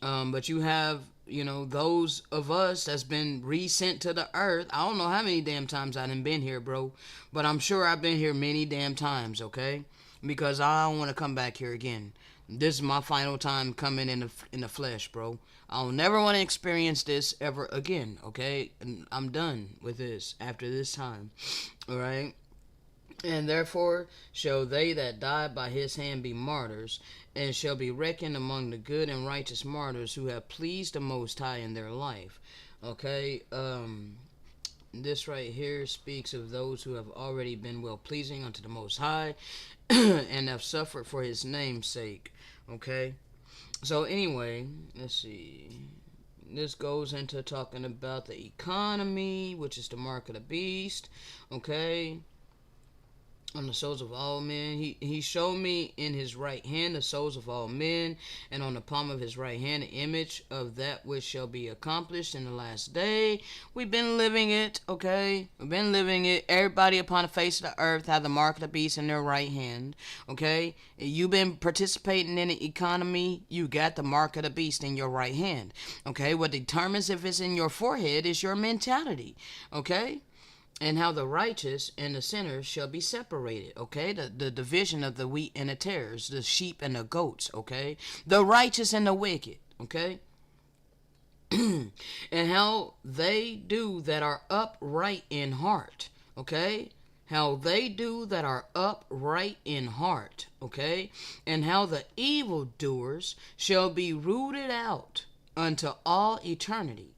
But you have, those of us that's been resent to the earth. I don't know how many damn times I done been here, bro. But I'm sure I've been here many damn times, okay? Because I don't want to come back here again. This is my final time coming in the flesh, bro. I'll never want to experience this ever again, okay? And I'm done with this after this time, all right? And therefore shall they that die by his hand be martyrs, and shall be reckoned among the good and righteous martyrs who have pleased the Most High in their life. Okay, this right here speaks of those who have already been well pleasing unto the Most High and have suffered for his name's sake. Okay, so anyway, let's see. This goes into talking about the economy, which is the mark of the beast. Okay, on the souls of all men. He showed me in his right hand the souls of all men, and on the palm of his right hand the image of that which shall be accomplished in the last day. We've been living it, okay? We've been living it. Everybody upon the face of the earth have the mark of the beast in their right hand, okay? You've been participating in the economy, you got the mark of the beast in your right hand, okay? What determines if it's in your forehead is your mentality, okay? And how the righteous and the sinners shall be separated, okay? The division of the wheat and the tares, the sheep and the goats, okay? The righteous and the wicked, okay? And how they do that are upright in heart, okay? How they do that are upright in heart, okay? And how the evildoers shall be rooted out unto all eternity.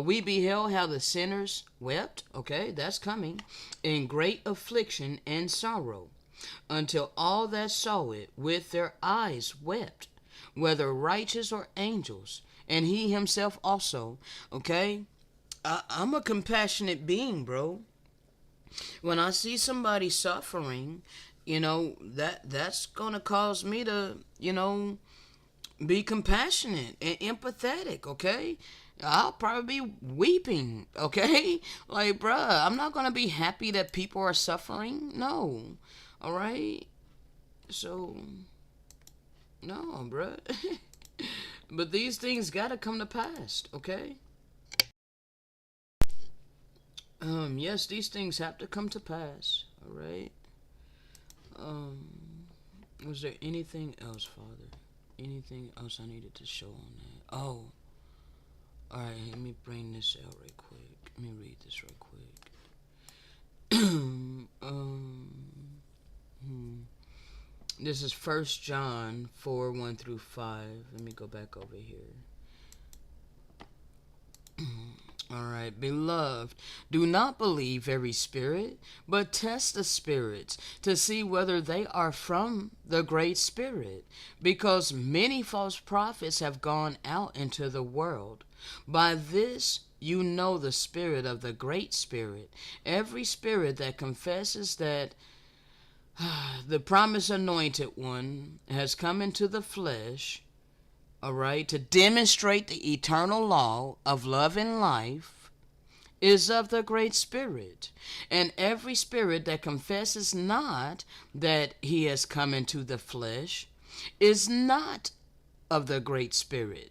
We beheld how the sinners wept, okay, that's coming, in great affliction and sorrow, until all that saw it with their eyes wept, whether righteous or angels, and he himself also, okay? I'm a compassionate being, bro. When I see somebody suffering, that's gonna cause me to, be compassionate and empathetic, okay? I'll probably be weeping, okay? Like, bruh, I'm not gonna be happy that people are suffering. No. Alright? So, no, bruh. But these things gotta come to pass, okay? Yes, these things have to come to pass, alright? Was there anything else, Father? Anything else I needed to show on that? Oh. Alright, let me bring this out right quick. Let me read this right quick. This is First John 4 1 through 5. Let me go back over here. All right, beloved, do not believe every spirit, but test the spirits to see whether they are from the great spirit, because many false prophets have gone out into the world. By this you know the spirit of the great spirit. Every spirit that confesses that the promised anointed one has come into the flesh, all right, to demonstrate the eternal law of love and life, is of the great spirit. And every spirit that confesses not that he has come into the flesh is not of the great spirit.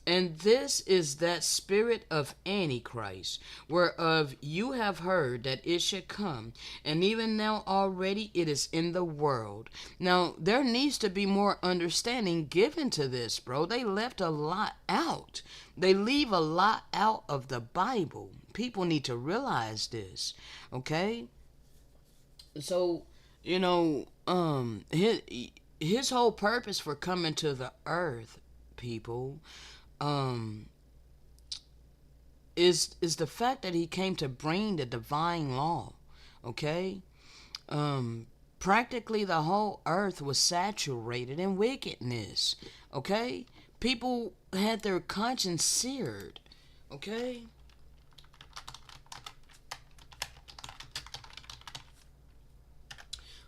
And this is that spirit of Antichrist, whereof you have heard that it should come, and even now already it is in the world. Now, there needs to be more understanding given to this, bro. They left a lot out. They leave a lot out of the Bible. People need to realize this, okay? So, his whole purpose for coming to the earth, people, um is the fact that he came to bring the divine law. Okay. Practically the whole earth was saturated in wickedness. Okay. People had their conscience seared. Okay.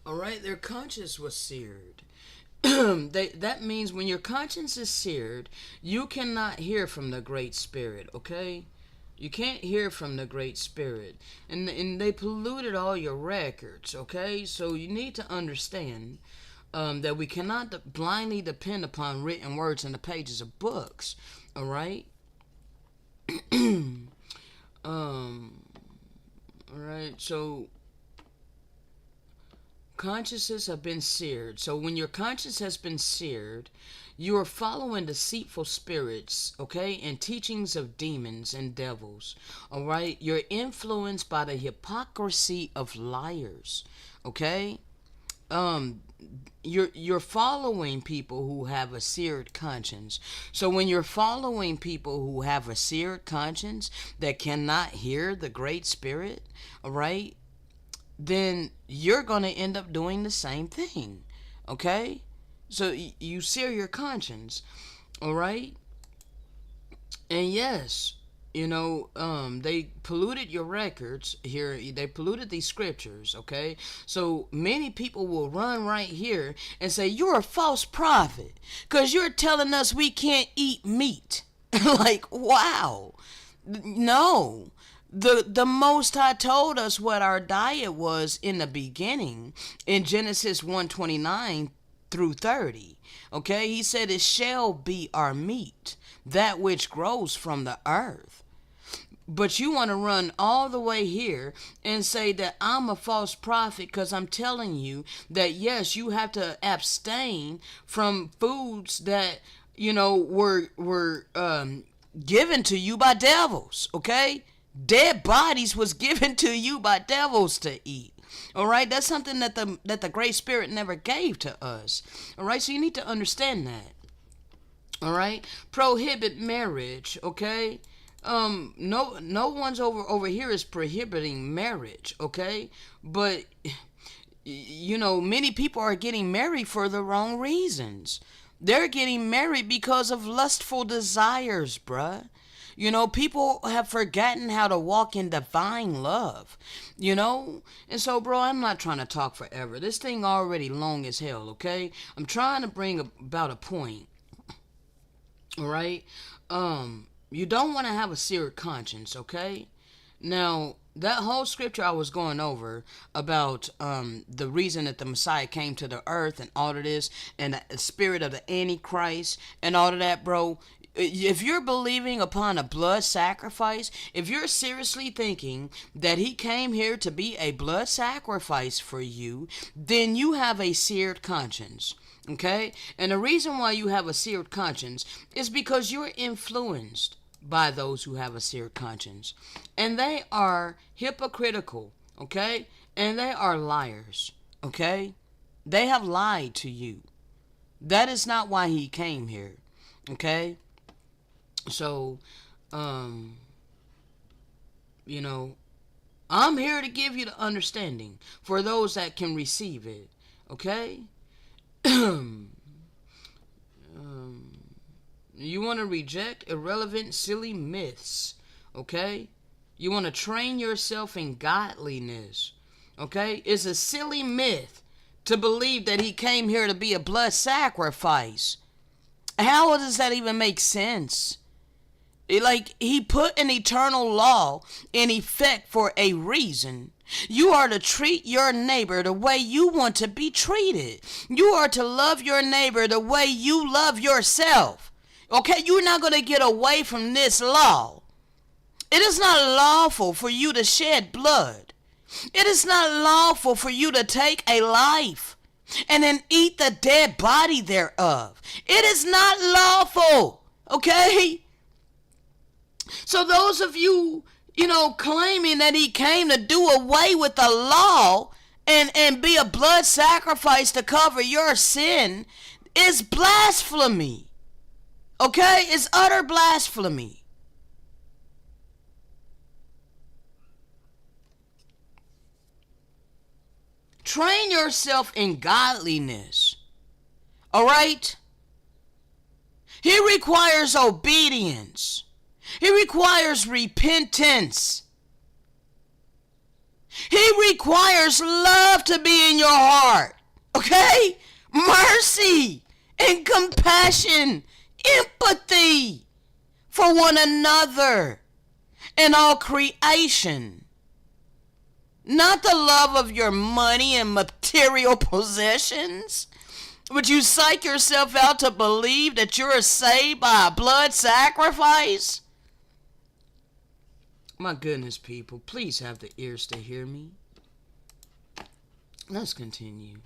All right, their conscience was seared. That means when your conscience is seared, you cannot hear from the Great Spirit, okay? You can't hear from the Great Spirit. And they polluted all your records, okay? So you need to understand that we cannot blindly depend upon written words in the pages of books, all right? All right, so consciences have been seared. So when your conscience has been seared, you are following deceitful spirits, okay, and teachings of demons and devils. All right, you're influenced by the hypocrisy of liars. Okay, you're following people who have a seared conscience. So when you're following people who have a seared conscience that cannot hear the Great Spirit, all right, then you're going to end up doing the same thing. Okay? So you sear your conscience. All right? And yes, they polluted your records here. They polluted these scriptures. Okay? So many people will run right here and say, you're a false prophet because you're telling us we can't eat meat. Like, wow. No. The Most High told us what our diet was in the beginning in Genesis 1:29 through 30. Okay, he said it shall be our meat, that which grows from the earth. But you want to run all the way here and say that I'm a false prophet because I'm telling you that yes, you have to abstain from foods that were given to you by devils. Okay. Dead bodies was given to you by devils to eat. All right, that's something that the Great Spirit never gave to us. All right, so you need to understand that. All right, prohibit marriage. Okay, no one's over here is prohibiting marriage. Okay, but many people are getting married for the wrong reasons. They're getting married because of lustful desires, bruh. People have forgotten how to walk in divine love, And so, bro, I'm not trying to talk forever. This thing already long as hell, okay? I'm trying to bring about a point, all right? You don't want to have a seared conscience, okay? Now, that whole scripture I was going over about the reason that the Messiah came to the earth and all of this, and the spirit of the Antichrist and all of that, bro. If you're believing upon a blood sacrifice, if you're seriously thinking that he came here to be a blood sacrifice for you, then you have a seared conscience. Okay? And the reason why you have a seared conscience is because you're influenced by those who have a seared conscience. And they are hypocritical. Okay? And they are liars. Okay? They have lied to you. That is not why he came here. Okay? So, you know, I'm here to give you the understanding for those that can receive it. Okay? You want to reject irrelevant, silly myths. Okay? You want to train yourself in godliness. Okay? It's a silly myth to believe that he came here to be a blood sacrifice. How does that even make sense? Like, he put an eternal law in effect for a reason. You are to treat your neighbor the way you want to be treated. You are to love your neighbor the way you love yourself. Okay, you're not going to get away from this law. It is not lawful for you to shed blood. It is not lawful for you to take a life and then eat the dead body thereof. It is not lawful. Okay? So those of you, claiming that he came to do away with the law and be a blood sacrifice to cover your sin is blasphemy. Okay? It's utter blasphemy. Train yourself in godliness. All right? He requires obedience. He requires repentance. He requires love to be in your heart. Okay? Mercy and compassion, empathy for one another and all creation. Not the love of your money and material possessions. Would you psych yourself out to believe that you're saved by a blood sacrifice? My goodness, people, please have the ears to hear me. Let's continue.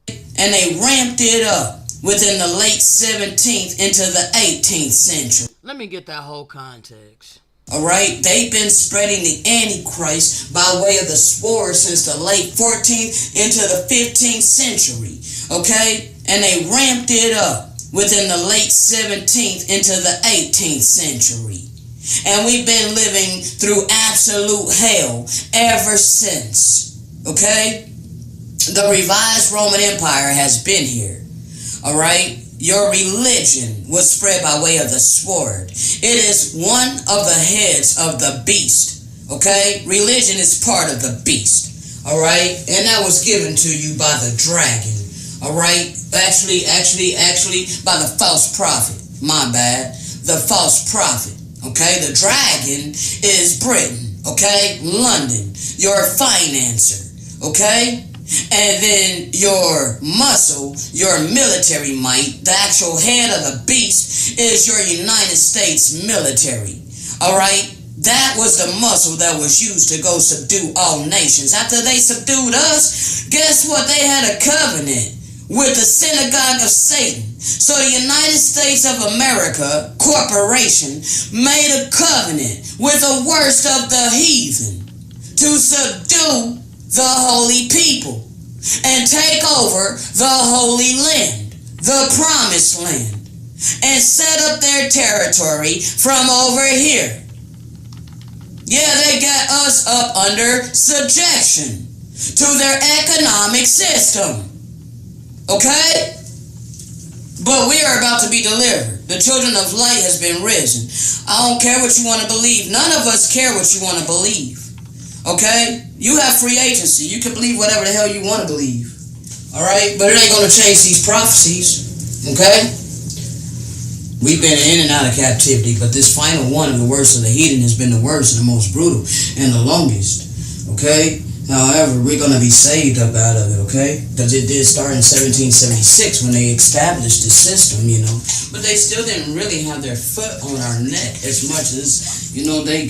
And they ramped it up within the late 17th into the 18th century. Let me get that whole context. Alright, they've been spreading the Antichrist by way of the spore since the late 14th into the 15th century. Okay? And they ramped it up within the late 17th into the 18th century. And we've been living through absolute hell ever since. Okay? The revised Roman Empire has been here. Alright? Your religion was spread by way of the sword. It is one of the heads of the beast. Okay? Religion is part of the beast. Alright? And that was given to you by the dragon. Alright? Actually, by the false prophet. My bad. The false prophet. Okay? The dragon is Britain. Okay? London. Your financer. Okay? And then your muscle, your military might, the actual head of the beast is your United States military. Alright? That was the muscle that was used to go subdue all nations. After they subdued us, guess what? They had a covenant with the synagogue of Satan. So the United States of America Corporation made a covenant with the worst of the heathen to subdue the holy people and take over the holy land, the promised land, and set up their territory from over here. Yeah, they got us up under subjection to their economic system. Okay? But we are about to be delivered. The children of light has been risen. I don't care what you want to believe. None of us care what you want to believe. Okay? You have free agency. You can believe whatever the hell you want to believe. Alright? But it ain't going to change these prophecies. Okay? We've been in and out of captivity, but this final one of the worst of the heathen has been the worst and the most brutal and the longest. Okay? However, we're going to be saved up out of it, okay? Because it did start in 1776 when they established the system, But they still didn't really have their foot on our neck as much as, they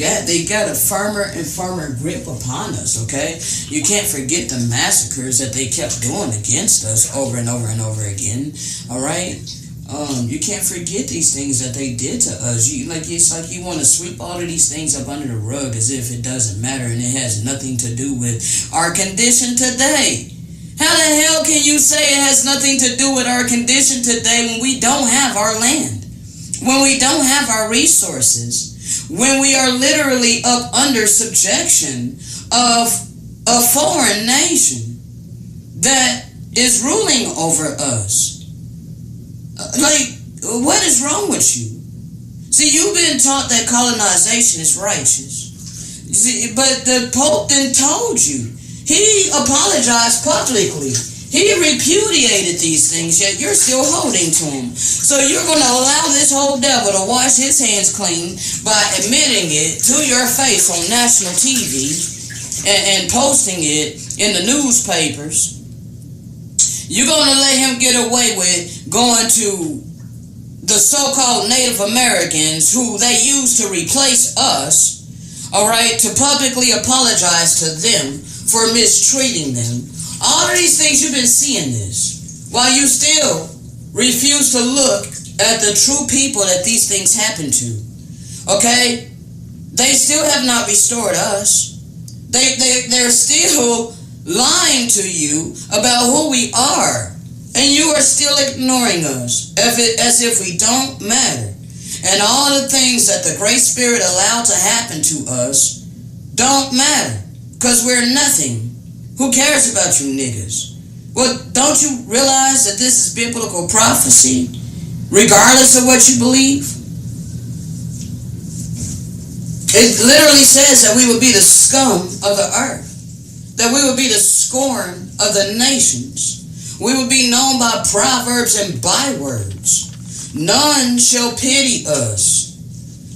got a firmer and firmer grip upon us, okay? You can't forget the massacres that they kept doing against us over and over and over again, all right? You can't forget these things that they did to us. It's like you want to sweep all of these things up under the rug as if it doesn't matter and it has nothing to do with our condition today. How the hell can you say it has nothing to do with our condition today when we don't have our land, when we don't have our resources, when we are literally up under subjection of a foreign nation that is ruling over us? What is wrong with you? See, you've been taught that colonization is righteous. See, but the Pope then told you. He apologized publicly. He repudiated these things, yet you're still holding to him. So you're going to allow this whole devil to wash his hands clean by admitting it to your face on national TV and posting it in the newspapers. You're going to let him get away with going to the so-called Native Americans who they use to replace us, all right, to publicly apologize to them for mistreating them. All of these things, you've been seeing this, while you still refuse to look at the true people that these things happen to, okay? They still have not restored us. They're still lying to you about who we are, and you are still ignoring us as if we don't matter. And all the things that the Great Spirit allowed to happen to us don't matter, because we're nothing. Who cares about you niggas? Well, don't you realize that this is biblical prophecy, regardless of what you believe? It literally says that we would be the scum of the earth, that we would be the scorn of the nations. We would be known by proverbs and bywords. None shall pity us.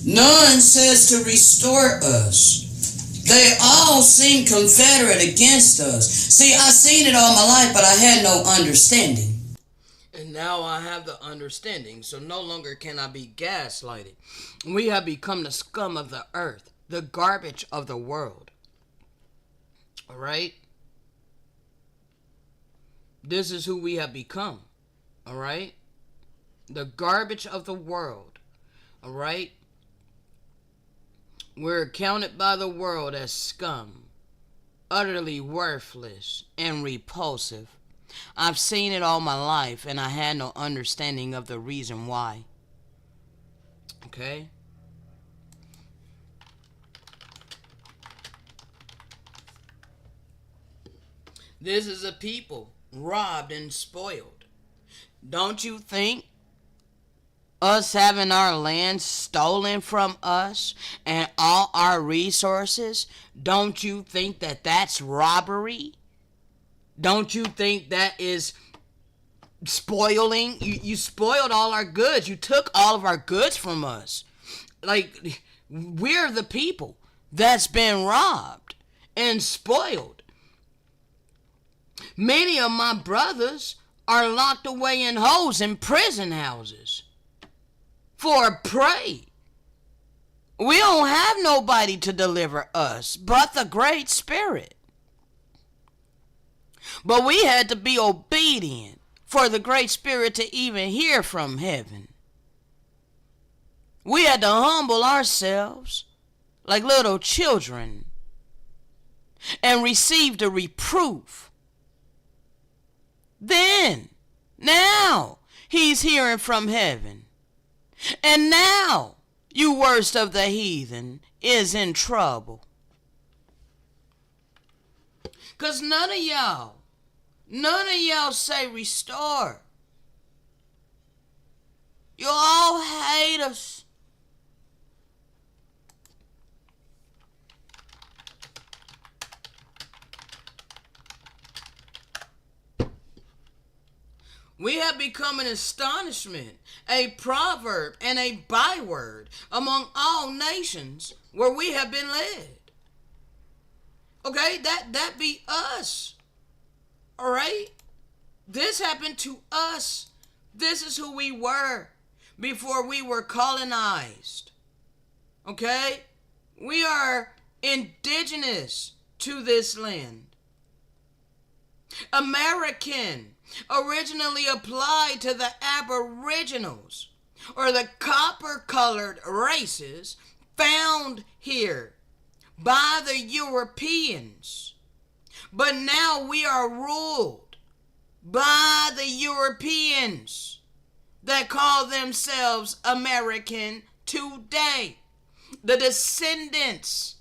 None says to restore us. They all seem confederate against us. See, I seen it all my life, but I had no understanding. And now I have the understanding, so no longer can I be gaslighted. We have become the scum of the earth, the garbage of the world. Alright? This is who we have become. Alright? The garbage of the world. Alright? We're counted by the world as scum, utterly worthless and repulsive. I've seen it all my life, and I had no understanding of the reason why. Okay? This is a people robbed and spoiled. Don't you think us having our land stolen from us and all our resources, don't you think that that's robbery? Don't you think that is spoiling? You spoiled all our goods. You took all of our goods from us. Like, we're the people that's been robbed and spoiled. Many of my brothers are locked away in holes in prison houses for prey. We don't have nobody to deliver us but the Great Spirit. But we had to be obedient for the Great Spirit to even hear from heaven. We had to humble ourselves like little children and receive the reproof. Then, now, he's hearing from heaven. And now, you worst of the heathen is in trouble. Because none of y'all say restore. You all hate us. We have become an astonishment, a proverb, and a byword among all nations where we have been led. Okay, that be us. All right? This happened to us. This is who we were before we were colonized. Okay? We are indigenous to this land. American. originally applied to the Aboriginals or the copper-colored races found here by the Europeans. But now we are ruled by the Europeans that call themselves American today. The descendants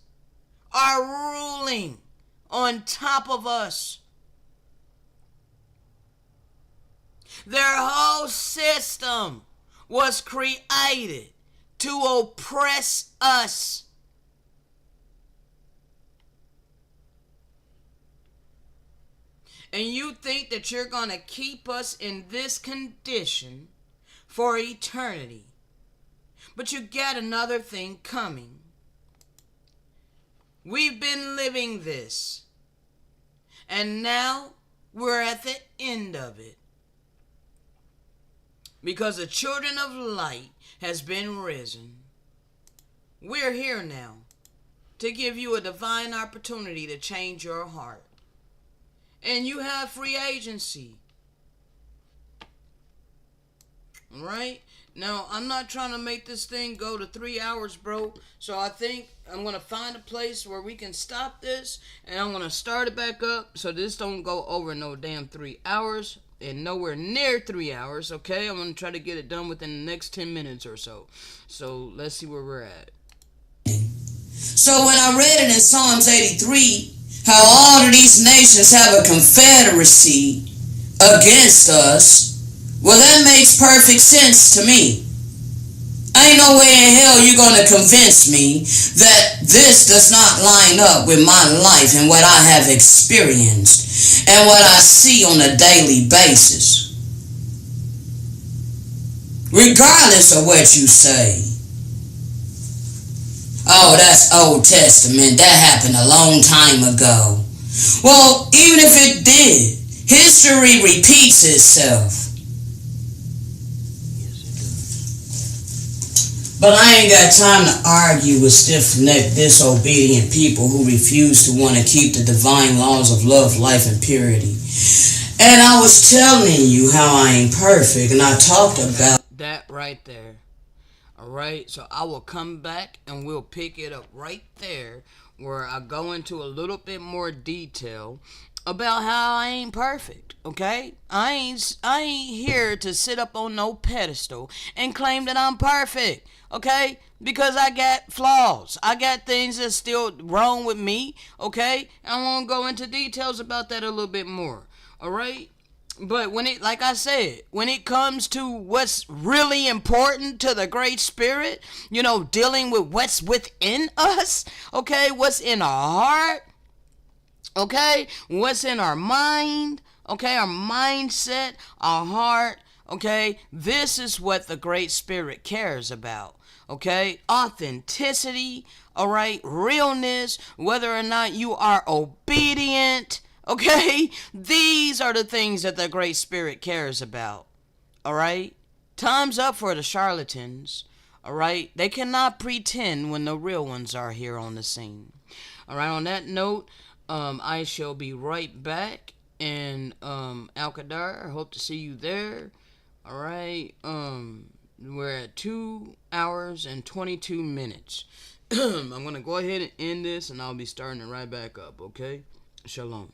are ruling on top of us. Their whole system was created to oppress us. And you think that you're going to keep us in this condition for eternity. But you got another thing coming. We've been living this. And now we're at the end of it. Because the children of light has been risen. We're here now to give you a divine opportunity to change your heart. And you have free agency. Right? Now, I'm not trying to make this thing go to 3 hours, bro. So I think I'm going to find a place where we can stop this. And I'm going to start it back up so this don't go over no damn 3 hours. And nowhere near 3 hours, okay? I'm going to try to get it done within the next 10 minutes or so. So let's see where we're at. So when I read it in Psalms 83, how all of these nations have a confederacy against us, well, that makes perfect sense to me. Ain't no way in hell you're going to convince me that this does not line up with my life and what I have experienced and what I see on a daily basis. Regardless of what you say. Oh, that's Old Testament. That happened a long time ago. Well, even if it did, history repeats itself. But I ain't got time to argue with stiff-necked, disobedient people who refuse to want to keep the divine laws of love, life, and purity. And I was telling you how I ain't perfect, and I talked about that right there. Alright, so I will come back and we'll pick it up right there where I go into a little bit more detail about how I ain't perfect, okay? I ain't here to sit up on no pedestal and claim that I'm perfect, okay? Because I got flaws. I got things that's still wrong with me, okay? I won't go into details about that a little bit more, alright? But when it, like I said, when it comes to what's really important to the Great Spirit, you know, dealing with what's within us, okay, what's in our heart, okay, what's in our mind, okay, our mindset, our heart, okay, this is what the Great Spirit cares about, okay, authenticity, all right, realness, whether or not you are obedient. Okay? These are the things that the Great Spirit cares about. Alright? Time's up for the charlatans. Alright? They cannot pretend when the real ones are here on the scene. Alright, on that note, I shall be right back in Alcadar. I hope to see you there. Alright? We're at 2 hours and 22 minutes. I'm going to go ahead and end this and I'll be starting it right back up, okay? Shalom.